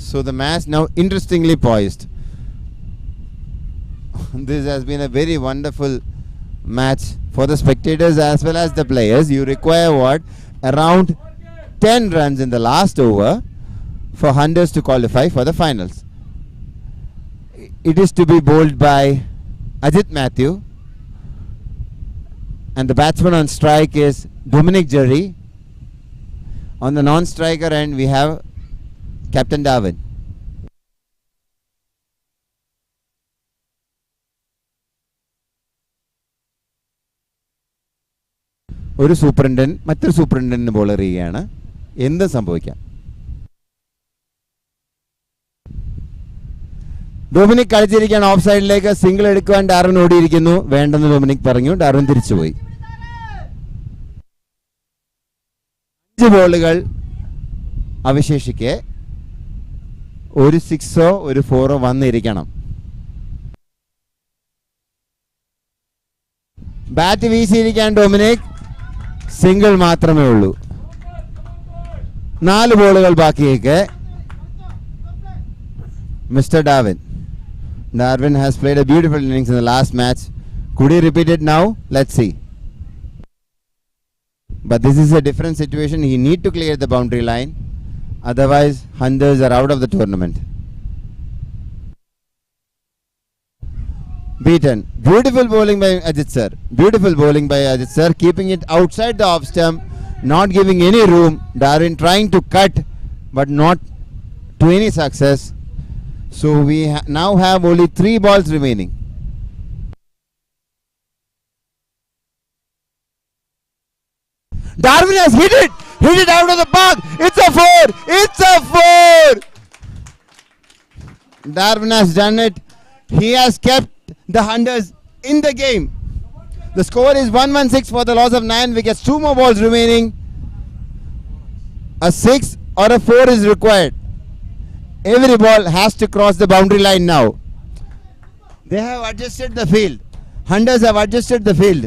So the match now interestingly poised. This has been a very wonderful match for the spectators as well as the players. You require what? Around 10 runs in the last over for Hunters to qualify for the finals. It is to be bowled by Ajit Matthew. And the batsman on strike is Dominic Jerry. On the non-striker end we have Captain Darwin. ഒരു സൂപ്രണ്ടൻ മറ്റൊരു സൂപ്രണ്ടന് ball എറിയുകയാണ്. എന്തും സംഭവിക്കാം. Dominic കളിച്ചിരിക്കുകയാണ് of സൈഡിലേക്ക്. Single എടുക്കുവാൻ Darwin ഓടിയിരിക്കുന്നു. വേണ്ടെന്ന് Dominic പറഞ്ഞു. Darwin തിരിച്ചുപോയി. 5 ബോളുകൾ അവശേഷിക്കെ ഒരു 6ഓ ഒരു 4ഓ വന്നിരിക്കണം. ബാറ്റ് വീശിയിരിക്കാൻ ഡൊമിനിക്. സിംഗിൾ മാത്രമേ ഉള്ളൂ. 4 ബോളുകൾ ബാക്കിയേക്ക്. Mr. Darwin has played a beautiful innings in the last match. Could he repeat it now? Let's see. But this is a different situation. He need to clear the boundary line. Otherwise, Hunters are out of the tournament. Beaten. Beautiful bowling by Ajit sir. Beautiful bowling by Ajit sir. Keeping it outside the off stump. Not giving any room. Darwin trying to cut. But not to any success. So we now have only 3 balls remaining. Darwin has hit it. Hit it out of the park. It's a 4. It's a 4. Darwin has done it. He has kept the Hunters in the game. The score is 116 for the loss of 9 wickets. 2 more balls remaining. A 6 or a 4 is required. Every ball has to cross the boundary line now. They have adjusted the field. Hunters have adjusted the field.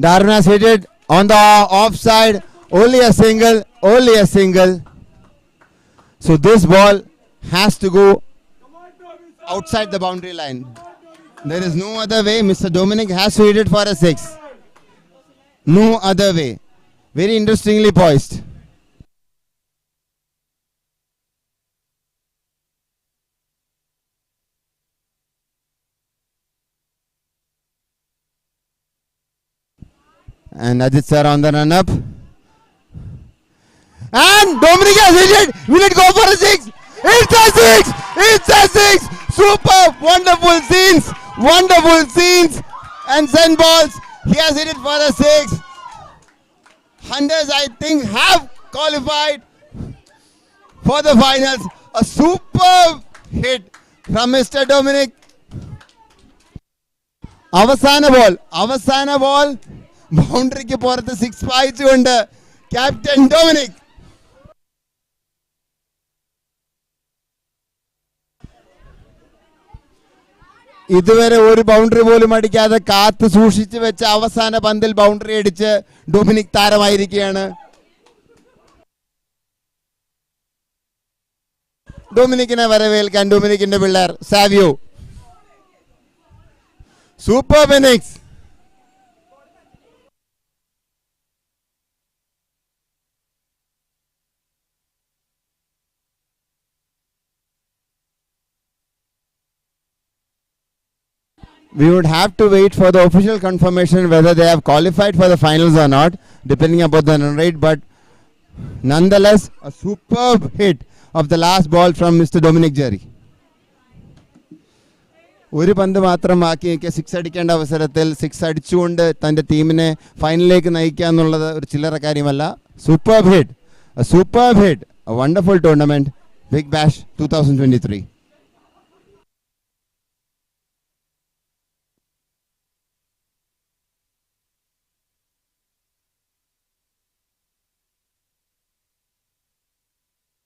Darwin has hit it on the offside. Only a single. Only a single. So this ball has to go outside the boundary line. There is no other way. Mr. Dominic has to hit it for a 6. No other way. Very interestingly poised. And Ajit sir on the run up. And Dominic has hit it. Will it go for a 6? It's a 6! It's a 6! Super! Wonderful scenes! Wonderful scenes! And send balls. He has hit it for a 6. Hunters, I think, have qualified for the finals. A superb hit from Mr. Dominic. Avasana ball. Boundary ke porthu 6 പായിച്ചുകൊണ്ട് Captain Dominic. ഇതുവരെ ഒരു boundary പോലും അടിക്കാതെ കാത്തു സൂക്ഷിച്ചു വെച്ച അവസാന പന്തിൽ boundary അടിച്ച് ഡൊമിനിക് താരമായിരിക്കുകയാണ്. ഡൊമിനിക്കിനെ വരവേൽക്കാൻ ഡൊമിനിക്കിന്റെ പിള്ളേർ Savio. Super innings. We would have to wait for the official confirmation whether they have qualified for the finals or not, depending upon the run rate. But nonetheless, a superb hit of the last ball from Mr. Dominic Jerry. ഒരു പന്ത് മാത്രം ബാക്കി 6 അടിക്കേണ്ട അവസരത്തിൽ 6 അടിച്ചുകൊണ്ട് തൻ്റെ ടീമിനെ ഫൈനലിലേക്ക് നയിക്കുക എന്നുള്ളത് ഒരു ചില്ലറ കാര്യമല്ല. Superb hit, a wonderful tournament. Big Bash 2023.